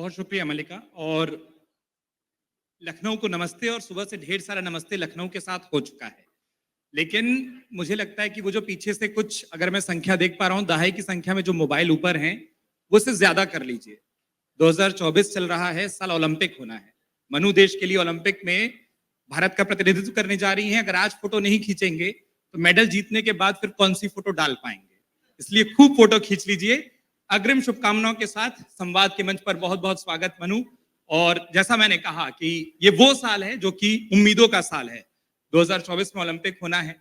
बहुत शुक्रिया मल्लिका। और लखनऊ को नमस्ते, और सुबह से ढेर सारा नमस्ते लखनऊ के साथ हो चुका है। लेकिन मुझे लगता है कि वो जो पीछे से कुछ, अगर मैं संख्या देख पा रहा हूँ, दहाई की संख्या में जो मोबाइल ऊपर हैं, वो से ज्यादा कर लीजिए। 2024 चल रहा है, साल ओलंपिक होना है। मनु देश के लिए ओलंपिक में भारत का प्रतिनिधित्व करने जा रही हैं। अगर आज फोटो नहीं खींचेंगे तो मेडल जीतने के बाद फिर कौन सी फोटो डाल पाएंगे। इसलिए खूब फोटो खींच लीजिए। अग्रिम शुभकामनाओं के साथ संवाद के मंच पर बहुत बहुत स्वागत मनु। और जैसा मैंने कहा कि ये वो साल है जो कि उम्मीदों का साल है। 2024 में ओलंपिक होना है।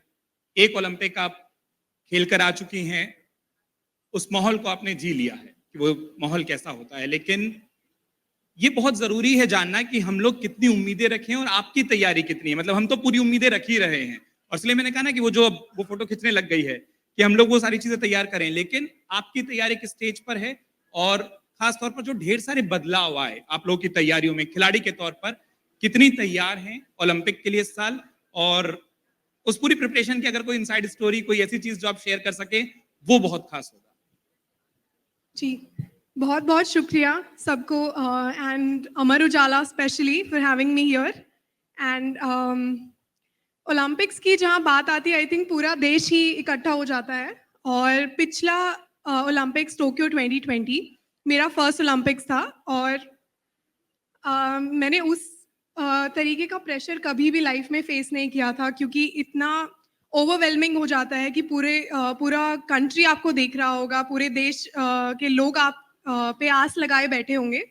एक ओलंपिक आप खेल कर आ चुकी हैं, उस माहौल को आपने जी लिया है कि वो माहौल कैसा होता है। लेकिन ये बहुत जरूरी है जानना कि हम लोग कितनी उम्मीदें रखें और आपकी तैयारी कितनी है। मतलब हम तो पूरी उम्मीदें रख ही रहे हैं, और इसलिए मैंने कहा ना कि वो फोटो खींचने लग गई है कि हम लोग वो सारी चीजें तैयार करें। लेकिन आपकी तैयारी किस स्टेज पर है, और खास तौर पर जो ढेर सारे बदलाव आए आप लोगों की तैयारियों में, खिलाड़ी के तौर पर कितनी तैयार हैं ओलंपिक के लिए इस साल, और उस पूरी प्रिपरेशन की अगर कोई इनसाइड स्टोरी, कोई ऐसी चीज जो आप शेयर कर सके, वो बहुत खास होगा। जी, बहुत बहुत शुक्रिया सबको, and Amar Ujala specially for having me here. And Olympics की जहाँ बात आती है, आई थिंक पूरा देश ही इकट्ठा हो जाता है। और पिछला ओलंपिक्स टोक्यो 2020 मेरा फर्स्ट ओलंपिक्स था, और मैंने उस तरीके का प्रेशर कभी भी लाइफ में फेस नहीं किया था, क्योंकि इतना ओवरवेलमिंग हो जाता है कि पूरा कंट्री आपको देख रहा होगा, पूरे देश के लोग आप पे आस लगाए बैठे होंगे।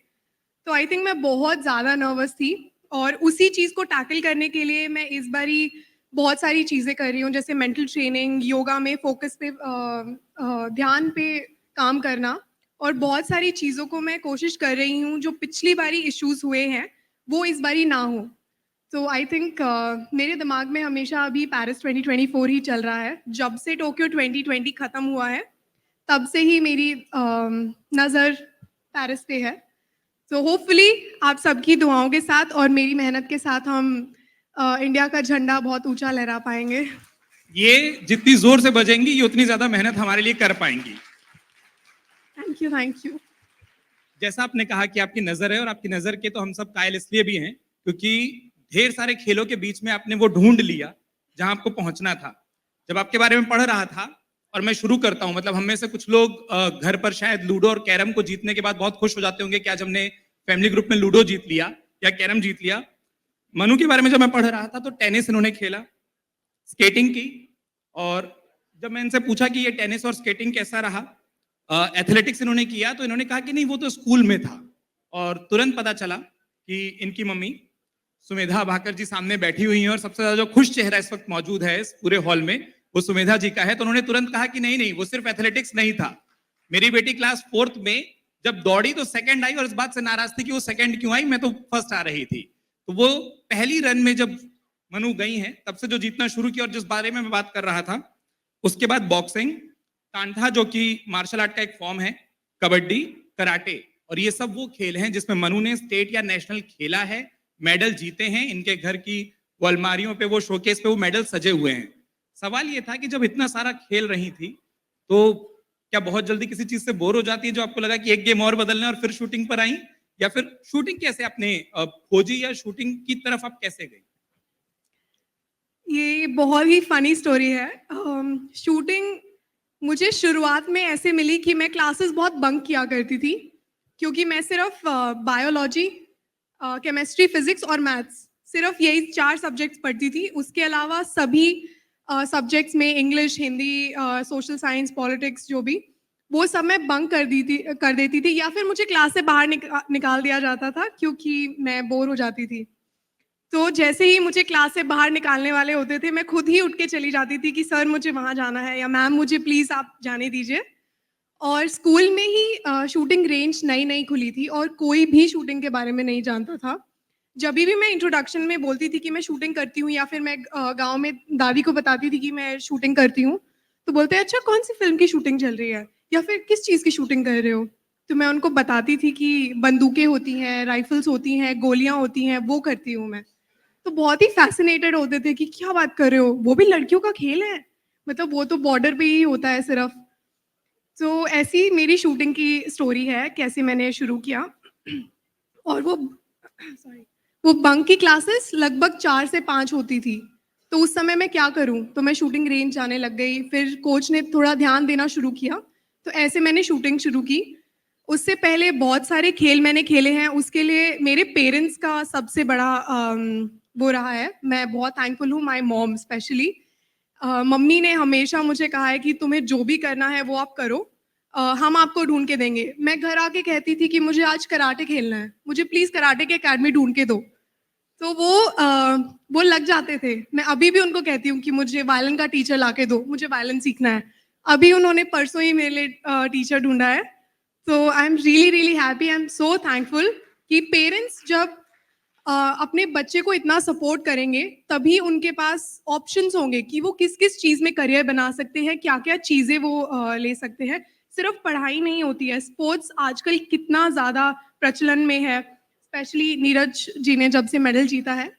तो आई थिंक मैं बहुत ज़्यादा नर्वस थी, और उसी चीज़ को टैकल करने के लिए मैं इस बारी बहुत सारी चीज़ें कर रही हूँ, जैसे मेंटल ट्रेनिंग, योगा में फोकस पे ध्यान पे काम करना, और बहुत सारी चीज़ों को मैं कोशिश कर रही हूँ जो पिछली बारी इश्यूज हुए हैं वो इस बारी ना हो। तो आई थिंक मेरे दिमाग में हमेशा अभी पेरिस 2024 ही चल रहा है। जब से टोक्यो 2020 ख़त्म हुआ है, तब से ही मेरी नज़र पेरिस पे है। तो होपफुली आप सबकी दुआओं के साथ और मेरी मेहनत के साथ हम इंडिया का झंडा बहुत ऊंचा लहरा पाएंगे। ये जितनी जोर से बजेंगी, ये उतनी ज्यादा मेहनत हमारे लिए कर पाएंगी। Thank you, thank you. जैसा आपने कहा कि आपकी नजर है, और आपकी नजर के तो हम सब कायल इसलिए भी हैं क्योंकि ढेर सारे खेलों के बीच में आपने वो ढूंढ लिया जहां आपको पहुंचना था। जब आपके बारे में पढ़ रहा था, और मैं शुरू करता हूं, मतलब हम में से कुछ लोग घर पर शायद लूडो और कैरम को जीतने के बाद बहुत खुश हो जाते होंगे कि आज हमने फैमिली ग्रुप में लूडो जीत लिया या कैरम जीत लिया। मनु के बारे में जब मैं पढ़ रहा था तो टेनिस इन्होंने खेला, स्केटिंग की, और जब मैं इनसे पूछा कि ये टेनिस और स्केटिंग कैसा रहा, एथलेटिक्स इन्होंने किया, तो इन्होंने कहा कि नहीं वो तो स्कूल में था। और तुरंत पता चला कि इनकी मम्मी सुमेधा भाकर जी सामने बैठी हुई हैं, और सबसे ज्यादा जो खुश चेहरा इस वक्त मौजूद है इस पूरे हॉल में वो सुमेधा जी का है। तो उन्होंने तुरंत कहा कि नहीं नहीं, वो सिर्फ एथलेटिक्स नहीं था। मेरी बेटी क्लास 4th में जब दौड़ी तो सेकंड आई, और इस बात से नाराज थी कि वो सेकंड क्यों आई, मैं तो फर्स्ट आ रही थी। तो वो पहली रन में जब मनु गई हैं, तब से जो जीतना शुरू किया, और जिस बारे में मैं बात कर रहा था, उसके बाद बॉक्सिंग, कांठा जो कि मार्शल आर्ट का एक फॉर्म है, कबड्डी, कराटे, और ये सब वो खेल हैं जिसमें मनु ने स्टेट या नेशनल खेला है, मेडल जीते हैं। इनके घर की वो अलमारियों पे, वो शोकेस पे वो मेडल सजे हुए हैं। सवाल ये था कि जब इतना सारा खेल रही थी तो क्या बहुत जल्दी किसी चीज से बोर हो जाती है, जो आपको लगा कि एक गेम और बदलना है, और फिर शूटिंग पर आई, या फिर शूटिंग कैसे आपने खोजी, या शूटिंग की तरफ आप कैसे गई? ये बहुत ही फनी स्टोरी है। शूटिंग मुझे शुरुआत में ऐसे मिली कि मैं क्लासेस बहुत बंक किया करती थी, क्योंकि मैं सिर्फ बायोलॉजी, केमिस्ट्री, फिजिक्स और मैथ्स, सिर्फ यही 4 सब्जेक्ट्स पढ़ती थी। उसके अलावा सभी सब्जेक्ट्स में English, Hindi, social science, politics, जो भी, वो सब मैं बंक कर देती थी, या फिर मुझे क्लास से बाहर निकाल दिया जाता था क्योंकि मैं बोर हो जाती थी। तो जैसे ही मुझे क्लास से बाहर निकालने वाले होते थे, मैं खुद ही उठ के चली जाती थी कि सर मुझे वहाँ जाना है, या मैम मुझे प्लीज़ आप जाने दीजिए। और स्कूल में ही शूटिंग रेंज नई नई खुली थी, और कोई भी शूटिंग के बारे में नहीं जानता था। जब भी मैं इंट्रोडक्शन में बोलती थी कि मैं शूटिंग करती हूँ, या फिर मैं गांव में दादी को बताती थी कि मैं शूटिंग करती हूँ, तो बोलते हैं अच्छा कौन सी फिल्म की शूटिंग चल रही है, या फिर किस चीज़ की शूटिंग कर रहे हो। तो मैं उनको बताती थी कि बंदूकें होती हैं, राइफल्स होती हैं, गोलियां होती हैं, वो करती हूँ मैं। तो बहुत ही फैसिनेटेड होते थे कि क्या बात कर रहे हो, वो भी लड़कियों का खेल है, मतलब वो तो बॉर्डर पे ही होता है सिर्फ। तो ऐसी मेरी शूटिंग की स्टोरी है, कैसे मैंने शुरू किया। और वो सॉरी वो बंक की क्लासेस लगभग 4 से 5 होती थी। तो उस समय मैं क्या करूँ? तो मैं शूटिंग रेंज जाने लग गई, फिर कोच ने थोड़ा ध्यान देना शुरू किया, तो ऐसे मैंने शूटिंग शुरू की। उससे पहले बहुत सारे खेल मैंने खेले हैं, उसके लिए मेरे पेरेंट्स का सबसे बड़ा वो रहा है। मैं बहुत थैंकफुल हूँ, माय मॉम स्पेशली। मम्मी ने हमेशा मुझे कहा है कि तुम्हें जो भी करना है वो आप करो, हम आपको ढूँढ के देंगे। मैं घर आके कहती थी कि मुझे आज कराटे खेलना है, मुझे प्लीज़ कराटे की अकेडमी ढूँढ के दो। तो वो लग जाते थे। मैं अभी भी उनको कहती हूँ कि मुझे वायलिन का टीचर लाके दो, मुझे वायलिन सीखना है। अभी उन्होंने परसों ही मेरे लिए टीचर ढूँढा है। तो I am really, really happy, I am so thankful कि पेरेंट्स जब अपने बच्चे को इतना सपोर्ट करेंगे, तभी उनके पास ऑप्शंस होंगे कि वो किस-किस चीज़ में करियर बना सकते हैं, क्या-क्या चीज़ें वो ले सकते हैं। सिर्फ पढ़ाई नहीं होती है, स्पोर्ट्स आजकल कितना ज़्यादा प्रचलन में है, स्पेशली नीरज जी ने जब से मेडल जीता है,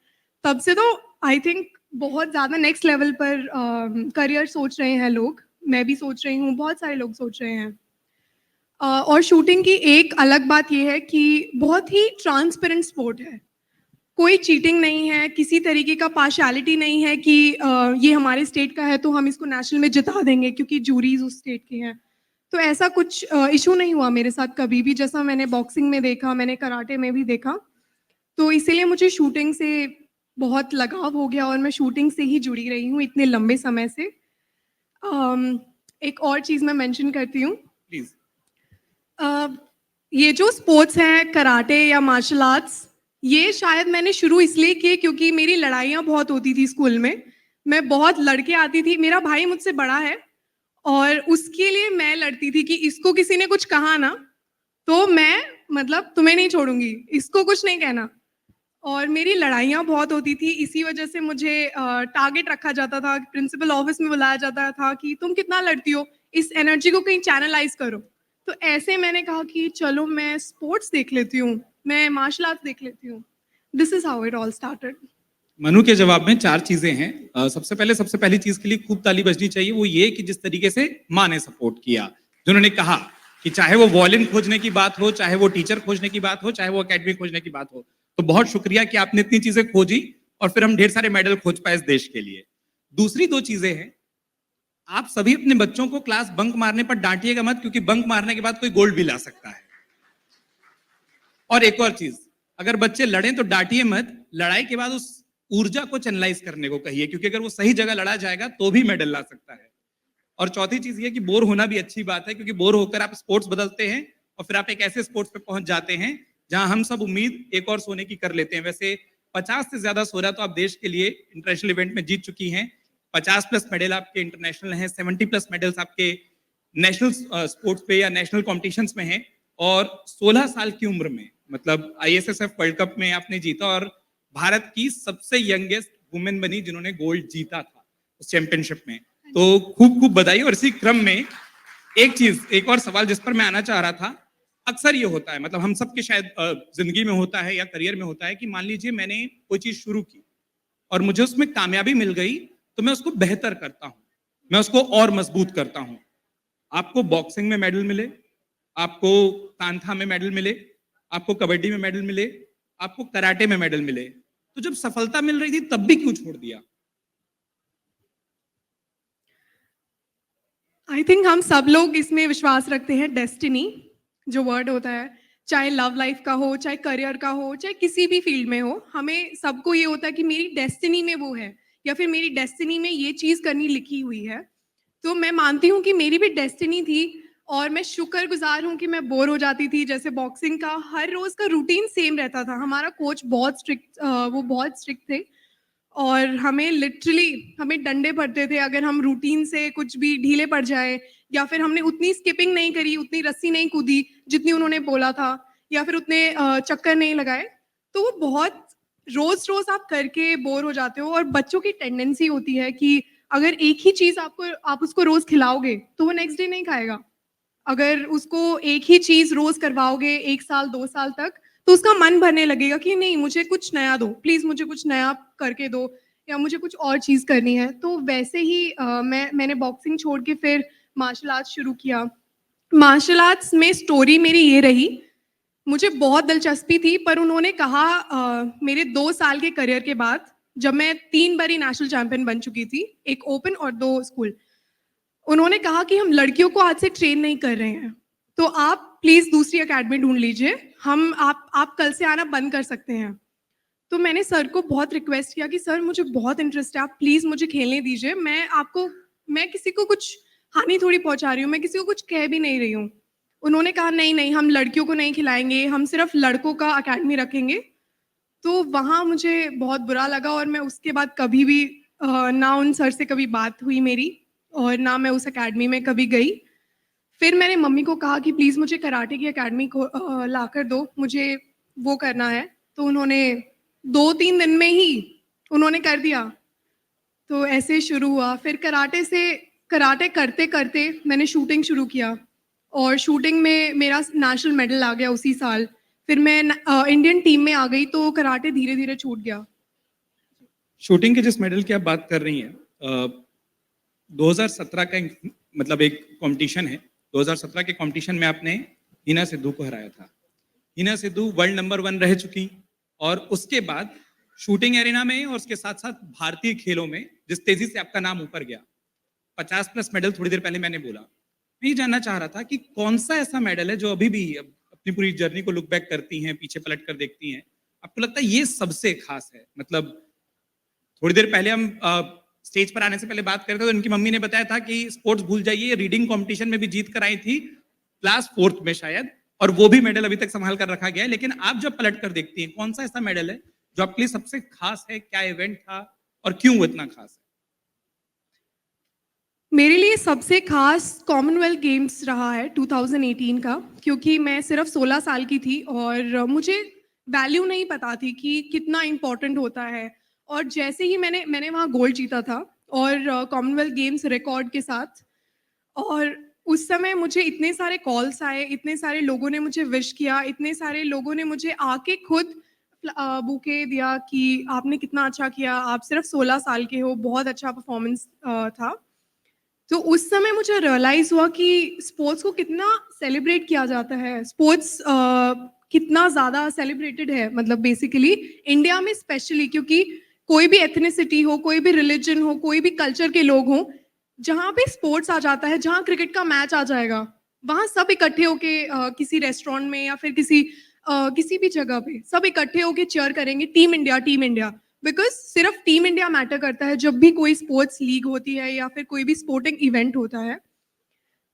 तब से तो आई थिंक बहुत ज़्यादा नेक्स्ट लेवल पर करियर सोच रहे हैं लोग। मैं भी सोच रही हूँ, बहुत सारे लोग सोच रहे हैं। और शूटिंग की एक अलग बात ये है कि बहुत ही ट्रांसपेरेंट स्पोर्ट है। कोई चीटिंग नहीं है, किसी तरीके का पार्शियलिटी नहीं है कि ये हमारे स्टेट का है तो हम इसको नेशनल में जिता देंगे क्योंकि जूरीज़ उस स्टेट के हैं। तो ऐसा कुछ इश्यू नहीं हुआ मेरे साथ कभी भी, जैसा मैंने बॉक्सिंग में देखा, मैंने कराटे में भी देखा। तो इसीलिए मुझे शूटिंग से बहुत लगाव हो गया और मैं शूटिंग से ही जुड़ी रही हूँ इतने लंबे समय से। एक और चीज़ मैं मेंशन करती हूँ। प्लीज। ये जो स्पोर्ट्स हैं कराटे या मार्शल आर्ट्स, ये शायद मैंने शुरू इसलिए किए क्योंकि मेरी लड़ाइयाँ बहुत होती थी स्कूल में। मैं बहुत लड़ के आती थी, मेरा भाई मुझसे बड़ा है और उसके लिए मैं लड़ती थी कि इसको किसी ने कुछ कहा ना, तो मैं मतलब तुम्हें नहीं छोड़ूँगी, इसको कुछ नहीं कहना। और मेरी लड़ाइयाँ बहुत होती थी, इसी वजह से मुझे टारगेट रखा जाता था, प्रिंसिपल ऑफिस में बुलाया जाता था कि तुम कितना लड़ती हो, इस एनर्जी को कहीं चैनलाइज़ करो। तो ऐसे मैंने कहा कि चलो मैं स्पोर्ट्स देख लेती हूँ, मैं मार्शल आर्ट्स देख लेती हूँ। This is how it all started. Manu के जवाब में 4 चीजें हैं। सबसे पहली चीज के लिए खूब ताली बजनी चाहिए, वो ये कि जिस तरीके से माँ ने सपोर्ट किया, जिन्होंने कहा कि चाहे वो वॉलिन खोजने की बात हो, चाहे वो टीचर खोजने की बात हो, चाहे वो एकेडमी खोजने की बात हो, तो बहुत शुक्रिया कि आपने इतनी चीजें खोजी और फिर हम ढेर सारे मेडल खोज पाए इस देश के लिए। दूसरी 2 चीजें हैं, आप सभी अपने बच्चों को क्लास बंक मारने पर डांटिएगा मत, क्योंकि बंक मारने के बाद कोई गोल्ड भी ला सकता है। और एक और चीज, अगर बच्चे लड़ें तो डांटिए मत, लड़ाई के बाद उस ऊर्जा को चैनलाइज करने को कहिए, क्योंकि अगर वो सही जगह लड़ा जाएगा तो भी मेडल ला सकता है। और चौथी चीज ये कि बोर होना भी अच्छी बात है, क्योंकि बोर होकर आप स्पोर्ट्स बदलते हैं और फिर आप एक ऐसे स्पोर्ट्स पे पहुंच जाते हैं जहां हम सब उम्मीद एक और सोने की कर लेते हैं। वैसे 50 से ज्यादा सोना तो आप देश के लिए इंटरनेशनल इवेंट में जीत चुकी हैं। 50 प्लस मेडल आपके इंटरनेशनल हैं, 70 प्लस मेडल्स आपके नेशनल स्पोर्ट्स पे या नेशनल कॉम्पिटिशन्स में हैं। और 16 साल की उम्र में, मतलब ISSF वर्ल्ड कप में आपने जीता और भारत की सबसे यंगेस्ट वुमेन बनी जिन्होंने गोल्ड जीता था उस चैंपियनशिप में। तो खूब खूब बधाई। और इसी क्रम में एक और सवाल जिस पर मैं आना चाह रहा था, अक्सर ये होता है, मतलब हम सबके शायद जिंदगी में होता है या करियर में होता है कि मान लीजिए मैंने कोई चीज शुरू की और मुझे उसमें कामयाबी मिल गई, तो मैं उसको बेहतर करता हूं, मैं उसको और मजबूत करता हूं। आपको बॉक्सिंग में मेडल मिले, आपको कांथा में मेडल मिले, आपको कबड्डी में मेडल मिले, आपको कराटे में मेडल मिले, तो जब सफलता मिल रही थी तब भी क्यों छोड़ दिया? आई थिंक हम सब लोग इसमें विश्वास रखते हैं, डेस्टिनी जो वर्ड होता है, चाहे लव लाइफ का हो, चाहे करियर का हो, चाहे किसी भी फील्ड में हो, हमें सबको ये होता है कि मेरी डेस्टिनी में वो है या फिर मेरी डेस्टिनी में ये चीज़ करनी लिखी हुई है। तो मैं मानती हूँ कि मेरी भी डेस्टिनी थी और मैं शुक्रगुजार हूँ कि मैं बोर हो जाती थी। जैसे बॉक्सिंग का हर रोज़ का रूटीन सेम रहता था। हमारा कोच बहुत स्ट्रिक्ट वो बहुत स्ट्रिक्ट थे और हमें लिटरली हमें डंडे पड़ते थे अगर हम रूटीन से कुछ भी ढीले पड़ जाए या फिर हमने उतनी स्किपिंग नहीं करी, उतनी रस्सी नहीं कूदी जितनी उन्होंने बोला था या फिर उतने चक्कर नहीं लगाए। तो वो बहुत रोज़-रोज़ आप करके बोर हो जाते हो और बच्चों की टेंडेंसी होती है कि अगर एक ही चीज़ आप उसको रोज़ खिलाओगे, तो वो नेक्स्ट डे नहीं खाएगा। अगर उसको एक ही चीज़ रोज़ करवाओगे 1 साल, 2 साल तक, तो उसका मन भरने लगेगा कि नहीं मुझे कुछ नया दो, प्लीज़ मुझे कुछ नया करके दो या मुझे कुछ और चीज़ करनी है। तो वैसे ही मैंने बॉक्सिंग छोड़ के फिर मार्शल आर्ट्स शुरू किया। मार्शल आर्ट्स में स्टोरी मेरी ये रही, मुझे बहुत दिलचस्पी थी, पर उन्होंने कहा मेरे 2 साल के करियर के बाद, जब मैं 3 बारी नेशनल चैंपियन बन चुकी थी, 1 ओपन और 2 स्कूल, उन्होंने कहा कि हम लड़कियों को आज से ट्रेन नहीं कर रहे हैं, तो आप प्लीज़ दूसरी अकेडमी ढूँढ लीजिए, हम आप कल से आना बंद कर सकते हैं। तो मैंने सर को बहुत रिक्वेस्ट किया कि सर मुझे बहुत इंटरेस्ट है, आप प्लीज़ मुझे खेलने दीजिए, मैं किसी को कुछ हानि थोड़ी पहुँचा रही हूँ, मैं किसी को कुछ कह भी नहीं रही हूँ। उन्होंने कहा नहीं, नहीं हम लड़कियों को नहीं खिलाएँगे, हम सिर्फ़ लड़कों का अकेडमी रखेंगे। तो वहाँ मुझे बहुत बुरा लगा और मैं उसके बाद कभी भी ना उन सर से कभी बात हुई मेरी और ना मैं उस अकेडमी में कभी गई। फिर मैंने मम्मी को कहा कि प्लीज़ मुझे कराटे की अकेडमी को लाकर दो, मुझे वो करना है। तो उन्होंने 2-3 दिन में ही उन्होंने कर दिया। तो ऐसे शुरू हुआ। फिर कराटे करते-करते मैंने शूटिंग शुरू किया और शूटिंग में मेरा नेशनल मेडल आ गया उसी साल। फिर मैं इंडियन टीम में आ गई तो कराटे धीरे-धीरे छूट गया। शूटिंग के जिस मेडल की आप बात कर रही हैं, 2017 का मतलब एक कंपटीशन है। 2017 के कंपटीशन में आपने हिना सिद्धू को हराया था। हिना सिद्धू वर्ल्ड नंबर 1 रह चुकी और उसके बाद शूटिंग एरिना में और उसके साथ साथ भारतीय खेलों में जिस तेजी से आपका नाम ऊपर गया, 50+ मेडल थोड़ी देर पहले मैंने बोला। मैं ये जानना चाह रहा था कि कौन सा ऐसा मेडल है जो अभी भी अपनी पूरी जर्नी को लुक बैक करती हैं, पीछे पलट कर देखती हैं, आपको लगता है ये सबसे खास है? मतलब थोड़ी देर पहले हम स्टेज पर आने से पहले बात कर रहे थे तो उनकी मम्मी ने बताया था कि स्पोर्ट्स भूल जाइए, रीडिंग कंपटीशन में भी जीत कर आई थी क्लास 4th में शायद, और वो भी मेडल अभी तक संभाल कर रखा गया है। लेकिन आप जब पलट कर देखती हैं, कौन सा ऐसा मेडल है जो आपके लिए सबसे खास है? क्या इवेंट था और क्यों वो इतना खास है? मेरे लिए सबसे खास कॉमनवेल्थ गेम्स रहा है 2018 का, क्योंकि मैं सिर्फ 16 साल की थी और मुझे वैल्यू नहीं पता थी कि कितना इम्पोर्टेंट होता है। और जैसे ही मैंने वहाँ गोल्ड जीता था और कॉमनवेल्थ गेम्स रिकॉर्ड के साथ, और उस समय मुझे इतने सारे कॉल्स आए, इतने सारे लोगों ने मुझे विश किया, इतने सारे लोगों ने मुझे आके खुद बुके दिया कि आपने कितना अच्छा किया, आप सिर्फ 16 साल के हो, बहुत अच्छा परफॉर्मेंस था। तो उस समय मुझे रियलाइज़ हुआ कि स्पोर्ट्स को कितना सेलिब्रेट किया जाता है, स्पोर्ट्स कितना ज़्यादा सेलिब्रेटेड है, मतलब बेसिकली इंडिया में स्पेशली, क्योंकि कोई भी एथनिसिटी हो, कोई भी रिलीजन हो, कोई भी कल्चर के लोग हों, जहाँ पे स्पोर्ट्स आ जाता है, जहाँ क्रिकेट का मैच आ जाएगा, वहाँ सब इकट्ठे होके किसी रेस्टोरेंट में या फिर किसी भी जगह पे सब इकट्ठे होके चीयर करेंगे, टीम इंडिया। बिकॉज़ सिर्फ टीम इंडिया मैटर करता है जब भी कोई स्पोर्ट्स लीग होती है या फिर कोई भी स्पोर्टिंग इवेंट होता है।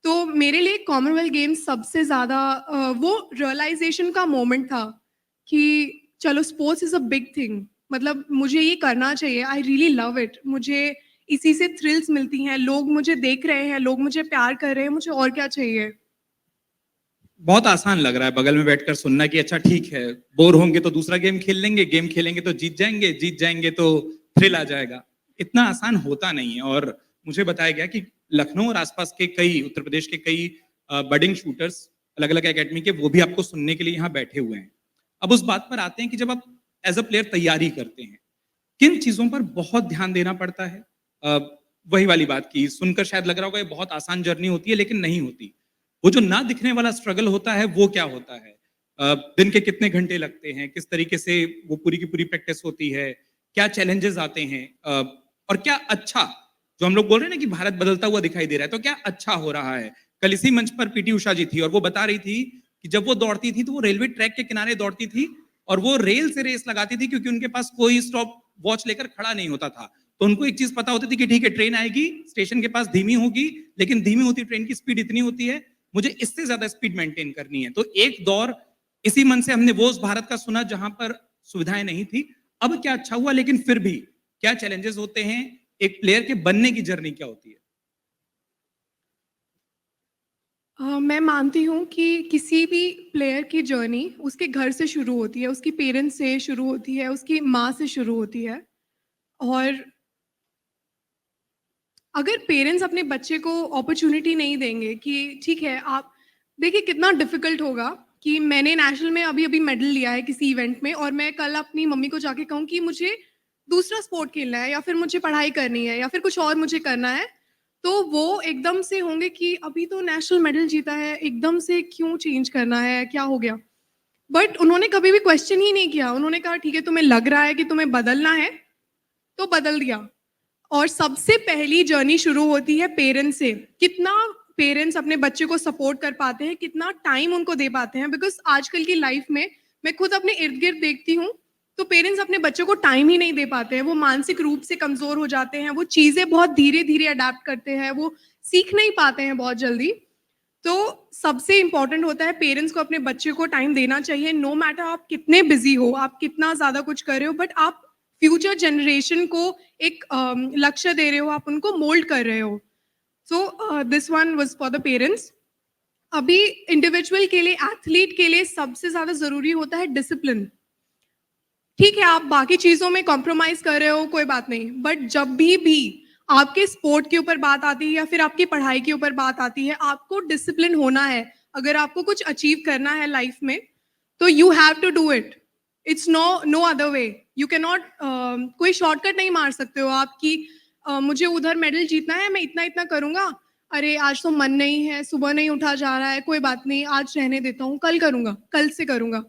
तो मेरे लिए कॉमनवेल्थ गेम्स सबसे ज़्यादा वो रियलाइज़ेशन का मोमेंट था कि चलो sports is a big thing, मतलब मुझे ये करना चाहिए, आई रियली लव इट। मुझे इसी से थ्रिल्स मिलती हैं, लोग मुझे देख रहे हैं, लोग मुझे प्यार कर रहे हैं, मुझे और क्या चाहिए? बहुत आसान लग रहा है बगल में बैठकर सुनना कि अच्छा ठीक है, बोर होंगे तो दूसरा गेम खेल लेंगे, गेम खेलेंगे तो जीत जाएंगे तो थ्रिल आ जाएगा। इतना आसान होता नहीं है। और मुझे बताया गया कि लखनऊ और आसपास के कई, उत्तर प्रदेश के कई बडिंग शूटर्स अलग अलग एकेडमी के, वो भी आपको सुनने के लिए यहाँ बैठे हुए हैं। अब उस बात पर आते हैं कि जब आप एज अ प्लेयर तैयारी करते हैं, किन चीजों पर बहुत ध्यान देना पड़ता है? अ, वही वाली बात की सुनकर शायद लग रहा होगा ये बहुत आसान जर्नी होती है, लेकिन नहीं होती। वो जो ना दिखने वाला स्ट्रगल होता है वो क्या होता है? दिन के कितने घंटे लगते हैं, किस तरीके से वो पूरी की पूरी प्रैक्टिस होती है, क्या चैलेंजेस आते हैं, और क्या अच्छा, जो हम लोग बोल रहे हैं ना कि भारत बदलता हुआ दिखाई दे रहा है, तो क्या अच्छा हो रहा है? कल इसी मंच पर पीटी उषा जी थी और वो बता रही थी कि जब वो दौड़ती थी तो वो रेलवे ट्रैक के किनारे दौड़ती थी और वो रेल से रेस लगाती थी, क्योंकि उनके पास कोई स्टॉप वॉच लेकर खड़ा नहीं होता था। तो उनको एक चीज पता होती थी कि ठीक है, ट्रेन आएगी, स्टेशन के पास धीमी होगी, लेकिन धीमी होती ट्रेन की स्पीड इतनी होती है, मुझे इससे ज्यादा स्पीड मेंटेन करनी है। तो एक दौर इसी मन से हमने वो उस भारत का सुना जहां पर सुविधाएं नहीं थी। अब क्या अच्छा हुआ, लेकिन फिर भी क्या चैलेंजेस होते हैं? एक प्लेयर के बनने की जर्नी क्या होती है? मैं मानती हूँ कि किसी भी प्लेयर की जर्नी उसके घर से शुरू होती है, उसकी पेरेंट्स से शुरू होती है, उसकी माँ से शुरू होती है। और अगर पेरेंट्स अपने बच्चे को अपॉर्च्युनिटी नहीं देंगे कि ठीक है, आप देखिए कितना डिफिकल्ट होगा कि मैंने नेशनल में अभी-अभी मेडल लिया है किसी इवेंट में और मैं कल अपनी मम्मी को जाके कहूँ कि मुझे दूसरा स्पोर्ट खेलना है या फिर मुझे पढ़ाई करनी है या फिर कुछ और मुझे करना है, तो वो एकदम से होंगे कि अभी तो नेशनल मेडल जीता है, एकदम से क्यों चेंज करना है, क्या हो गया? बट उन्होंने कभी भी क्वेश्चन ही नहीं किया। उन्होंने कहा ठीक है, तुम्हें लग रहा है कि तुम्हें बदलना है तो बदल दिया। और सबसे पहली जर्नी शुरू होती है पेरेंट्स से। कितना पेरेंट्स अपने बच्चे को सपोर्ट कर पाते हैं, कितना टाइम उनको दे पाते हैं, बिकॉज आजकल की लाइफ में मैं खुद अपने इर्द गिर्द देखती हूँ तो पेरेंट्स अपने बच्चों को टाइम ही नहीं दे पाते हैं। वो मानसिक रूप से कमजोर हो जाते हैं, वो चीजें बहुत धीरे धीरे अडेप्ट करते हैं, वो सीख नहीं पाते हैं बहुत जल्दी। तो सबसे इम्पोर्टेंट होता है पेरेंट्स को अपने बच्चे को टाइम देना चाहिए। नो मैटर आप कितने बिजी हो, आप कितना ज्यादा कुछ कर रहे हो, बट आप फ्यूचर जनरेशन को एक लक्ष्य दे रहे हो, आप उनको मोल्ड कर रहे हो। So this one was for the parents. अभी इंडिविजुअल के लिए, एथलीट के लिए सबसे ज्यादा जरूरी होता है डिसिप्लिन। ठीक है, आप बाकी चीजों में कॉम्प्रोमाइज कर रहे हो, कोई बात नहीं, बट जब भी आपके स्पोर्ट के ऊपर बात आती है या फिर आपकी पढ़ाई के ऊपर बात आती है, आपको डिसिप्लिन होना है। अगर आपको कुछ अचीव करना है लाइफ में तो you have to do it. It's no other way. You can not, कोई शॉर्टकट नहीं मार सकते हो आपकी मुझे उधर मेडल जीतना है, मैं इतना इतना करूंगा, अरे आज तो मन नहीं है, सुबह नहीं उठा जा रहा है, कोई बात नहीं, आज रहने देता हूँ, कल करूंगा, कल से करूंगा।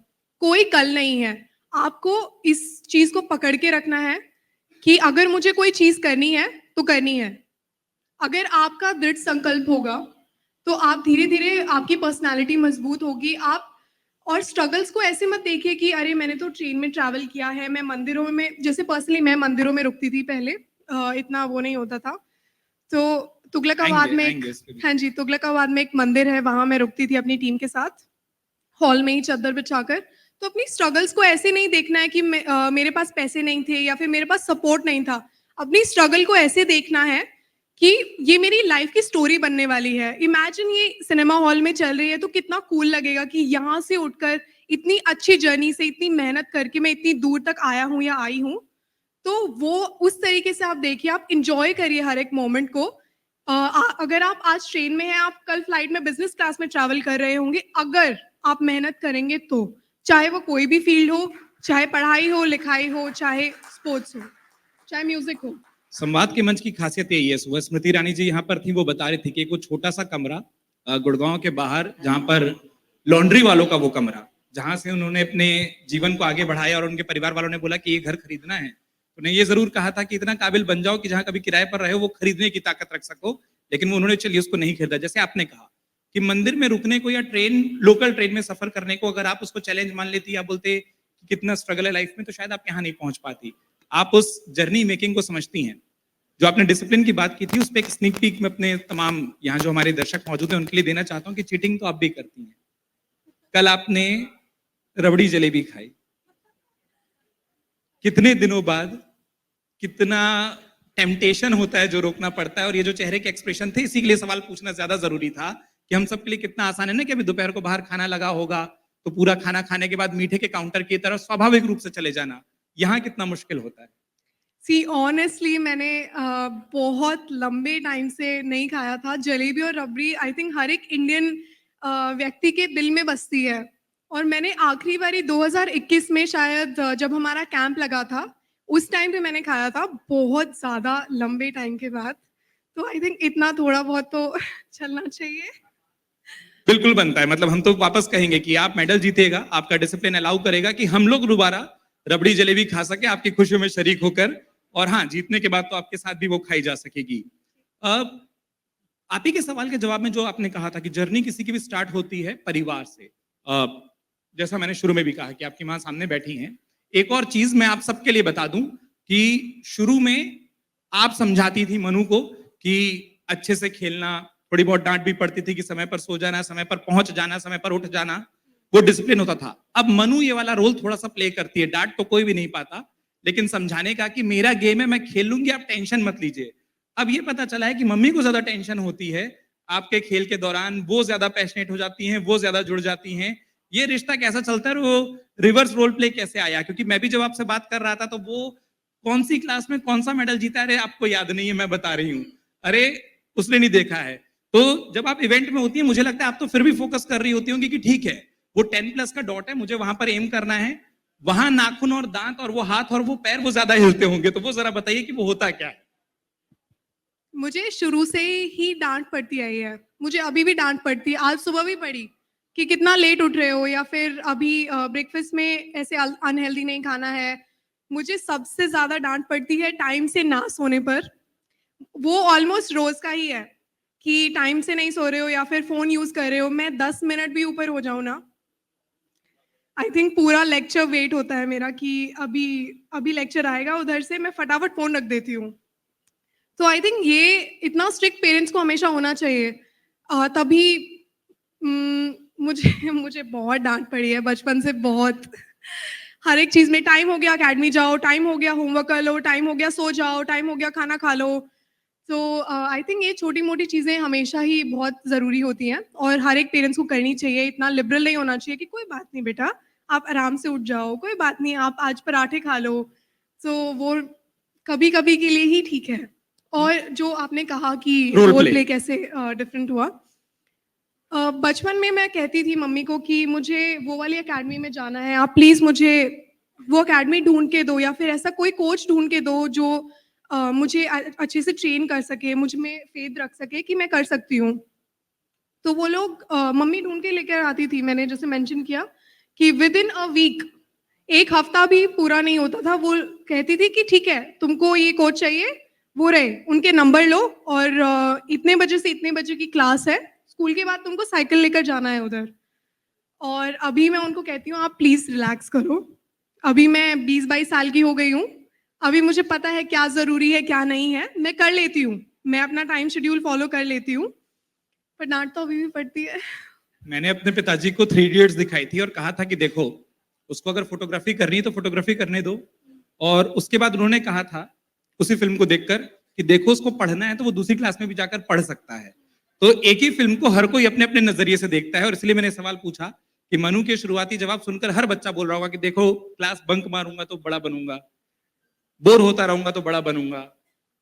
कोई कल नहीं है। आपको इस चीज को पकड़ के रखना है कि अगर मुझे कोई चीज करनी है तो करनी है। अगर आपका दृढ़ संकल्प होगा तो आप धीरे धीरे, आपकी पर्सनालिटी मजबूत होगी। आप और स्ट्रगल्स को ऐसे मत देखिए कि अरे मैंने तो ट्रेन में ट्रैवल किया है, मैं मंदिरों में, जैसे पर्सनली मैं मंदिरों में रुकती थी पहले, इतना वो नहीं होता था। तो तुगलकाबाद में आएंगे इस पे भी। हाँ जी, तुगलकाबाद में एक मंदिर है, वहां मैं रुकती थी अपनी टीम के साथ, हॉल में ही चादर बिछाकर। तो अपनी स्ट्रगल्स को ऐसे नहीं देखना है कि मेरे पास पैसे नहीं थे या फिर मेरे पास सपोर्ट नहीं था। अपनी स्ट्रगल को ऐसे देखना है कि ये मेरी लाइफ की स्टोरी बनने वाली है। इमेजिन ये सिनेमा हॉल में चल रही है तो कितना कूल लगेगा कि यहाँ से उठकर इतनी अच्छी जर्नी से, इतनी मेहनत करके मैं इतनी दूर तक आया हूँ या आई हूँ। तो वो उस तरीके से आप देखिए, आप इंजॉय करिए हर एक मोमेंट को। अगर आप आज ट्रेन में हैं, आप कल फ्लाइट में बिजनेस क्लास में ट्रैवल कर रहे होंगे, अगर आप मेहनत करेंगे तो, चाहे वो कोई भी फील्ड हो, चाहे पढ़ाई हो, लिखाई हो, चाहे स्पोर्ट्स हो, चाहे म्यूजिक हो। संवाद के मंच की खासियत यही है। सुबह स्मृति ईरानी जी यहाँ पर थी, वो बता रही थी कि एक वो छोटा सा कमरा गुड़गांव के बाहर, जहाँ पर लॉन्ड्री वालों का वो कमरा, जहां से उन्होंने अपने जीवन को आगे बढ़ाया, और उनके परिवार वालों ने बोला कि ये घर खरीदना है, तो उन्हें ये जरूर कहा था कि इतना काबिल बन जाओ कि जहां कभी किराए पर रहे हो वो खरीदने की ताकत रख सको, लेकिन वो उन्होंने चलिए उसको नहीं खरीदा। जैसे आपने कहा कि मंदिर में रुकने को या ट्रेन, लोकल ट्रेन में सफर करने को अगर आप उसको चैलेंज मान लेती या बोलते कि कितना स्ट्रगल है लाइफ में, तो शायद आप यहाँ नहीं पहुंच पाती। आप उस जर्नी मेकिंग को समझती हैं। जो आपने डिसिप्लिन की बात की थी, उस पर एक स्नीक पीक में अपने तमाम यहाँ जो हमारे दर्शक मौजूद हैं उनके लिए देना चाहता हूँ कि चीटिंग तो आप भी करती हैं। कल आपने रबड़ी जलेबी खाई, कितने दिनों बाद, कितना टेम्पटेशन होता है जो रोकना पड़ता है। और ये जो चेहरे के एक्सप्रेशन थे, इसी के लिए सवाल पूछना ज्यादा जरूरी था कि हम सबके लिए कितना आसान है ना कि अभी दोपहर को बाहर खाना लगा होगा तो पूरा खाना खाने के बाद मीठे के काउंटर की तरफ स्वाभाविक रूप से चले जाना, यहाँ कितना मुश्किल होता है। सी ऑनेस्टली मैंने बहुत लंबे टाइम से नहीं खाया था। जलेबी और रबड़ी आई थिंक हर एक इंडियन व्यक्ति के दिल में बसती है। और मैंने आखिरी बारी 2021 में शायद जब हमारा कैंप लगा था, उस टाइम पे मैंने खाया था, बहुत ज्यादा लंबे टाइम के बाद। तो आई थिंक इतना थोड़ा बहुत तो चलना चाहिए। बिल्कुल बनता है। मतलब हम तो वापस कहेंगे कि आप मेडल जीतेगा, आपका डिसिप्लिन अलाउ करेगा कि हम लोग दोबारा रबड़ी जलेबी खा सके आपकी खुशियों में शरीक होकर। और हाँ, जीतने के बाद तो आपके साथ भी वो खाई जा सकेगी। अब आप ही के सवाल के जवाब में जो आपने कहा था कि जर्नी किसी की भी स्टार्ट होती है परिवार से, जैसा मैंने शुरू में भी कहा कि आपकी माँ सामने बैठी हैं। एक और चीज मैं आप सबके लिए बता दूं कि शुरू में आप समझाती थी मनु को कि अच्छे से खेलना, थोड़ी बहुत डांट भी पड़ती थी कि समय पर सो जाना, समय पर पहुंच जाना, समय पर उठ जाना, वो डिसिप्लिन होता था। अब मनु ये वाला रोल थोड़ा सा प्ले करती है। डांट तो कोई भी नहीं पाता, लेकिन समझाने का कि मेरा गेम है, मैं खेल लूंगी, आप टेंशन मत लीजिए। अब ये पता चला है कि मम्मी को ज्यादा टेंशन होती है आपके खेल के दौरान, वो ज्यादा पैशनेट हो जाती हैं, वो ज्यादा जुड़ जाती हैं। ये रिश्ता कैसा चलता है, वो रिवर्स रोल प्ले कैसे आया? क्योंकि मैं भी जब आपसे बात कर रहा था तो वो कौन सी क्लास में कौन सा मेडल जीता, अरे आपको याद नहीं है, मैं बता रही हूँ, अरे उसने नहीं देखा है। तो जब आप इवेंट में होती है, मुझे लगता है आप तो फिर भी फोकस कर रही होती होंगी कि ठीक है वो 10+ का डॉट है, मुझे वहां पर एम करना है, वहां नाखून और दांत और वो हाथ और वो पैर वो ज्यादा हिलते होंगे। तो वो जरा बताइए कि वो होता क्या है। मुझे शुरू से ही डांट पड़ती आई है, मुझे अभी भी डांट पड़ती है, आज सुबह भी पड़ी कि कितना लेट उठ रहे हो या फिर अभी ब्रेकफास्ट में ऐसे अनहेल्दी नहीं खाना है। मुझे सबसे ज़्यादा डाँट पड़ती है टाइम से ना सोने पर। वो ऑलमोस्ट रोज़ का ही है कि टाइम से नहीं सो रहे हो या फिर फ़ोन यूज़ कर रहे हो। मैं 10 मिनट भी ऊपर हो जाऊँ ना, आई थिंक पूरा लेक्चर वेट होता है मेरा कि अभी अभी लेक्चर आएगा, उधर से मैं फटाफट फ़ोन रख देती हूँ। तो आई थिंक ये इतना स्ट्रिक्ट पेरेंट्स को हमेशा होना चाहिए। तभी मुझे मुझे बहुत डाँट पड़ी है बचपन से बहुत। हर एक चीज़ में टाइम हो गया अकेडमी जाओ, टाइम हो गया होमवर्क कर लो, टाइम हो गया सो जाओ, टाइम हो गया खाना खा लो। तो आई थिंक ये छोटी-मोटी चीज़ें हमेशा ही बहुत ज़रूरी होती हैं और हर एक पेरेंट्स को करनी चाहिए। इतना लिबरल नहीं होना चाहिए कि कोई बात नहीं बेटा, आप आराम से उठ जाओ, कोई बात नहीं आप आज पराठे खा लो। तो वो कभी-कभी के लिए ही ठीक है। और जो आपने कहा कि रोल रोल प्ले। प्ले कैसे डिफरेंट हुआ। बचपन में मैं कहती थी मम्मी को कि मुझे वो वाली अकेडमी में जाना है, आप प्लीज़ मुझे वो अकेडमी ढूँढ के दो या फिर ऐसा कोई कोच ढूँढ के दो जो मुझे अच्छे से ट्रेन कर सके, मुझ में फ़ेथ रख सके कि मैं कर सकती हूँ। तो वो लोग मम्मी ढूँढ के लेकर आती थी, मैंने जैसे मेंशन किया कि विदिन अ वीक 1 हफ्ता भी पूरा नहीं होता था, वो कहती थी कि ठीक है, तुमको ये कोच चाहिए, वो रहे, उनके नंबर लो और इतने बजे से इतने बजे की क्लास है, स्कूल के बाद तुमको साइकिल लेकर जाना है उधर। और अभी मैं उनको कहती हूँ, आप प्लीज़ रिलैक्स करो। अभी मैं 20-22 साल की हो गई हूँ, अभी मुझे पता है क्या ज़रूरी है, क्या नहीं है, मैं कर लेती हूँ। मैं अपना टाइम शेड्यूल फ़ॉलो कर लेती हूँ, पर डाँट तो अभी भी पड़ती है। मैंने अपने पिताजी को थ्री इडियट्स दिखाई थी और कहा था कि देखो, उसको अगर फोटोग्राफी करनी है तो फोटोग्राफी करने दो। और उसके बाद उन्होंने कहा था उसी फिल्म को देखकर कि देखो, उसको पढ़ना है तो वो दूसरी क्लास में भी जाकर पढ़ सकता है। तो एक ही फिल्म को हर कोई अपने अपने नजरिए से देखता है और इसलिए मैंने सवाल पूछा कि मनु के शुरुआती जवाब सुनकर हर बच्चा बोल रहा होगा कि देखो, क्लास बंक मारूंगा तो बड़ा बनूंगा, बोर होता रहूंगा तो बड़ा बनूंगा,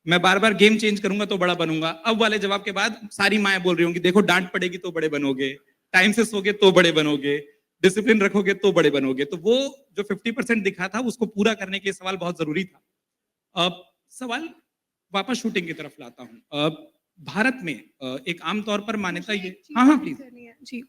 मैं बार बार गेम चेंज करूंगा तो बड़ा बनूंगा। अब वाले जवाब के बाद सारी माएं बोल रही होंगी देखो, डांट पड़ेगी तो बड़े बनोगे, टाइम से सोगे तो बड़े बनोगे, डिसिप्लिन रखोगे तो बड़े बनोगे। तो वो जो 50% दिखा था उसको पूरा करने के लिए सवाल बहुत जरूरी था। अब सवाल वापस शूटिंग की तरफ लाता हूँ। भारत में एक आमतौर पर मान्यता मुझे ये, एक चीज़ हाँ हाँ ऐड प्लीज। करनी है। जी।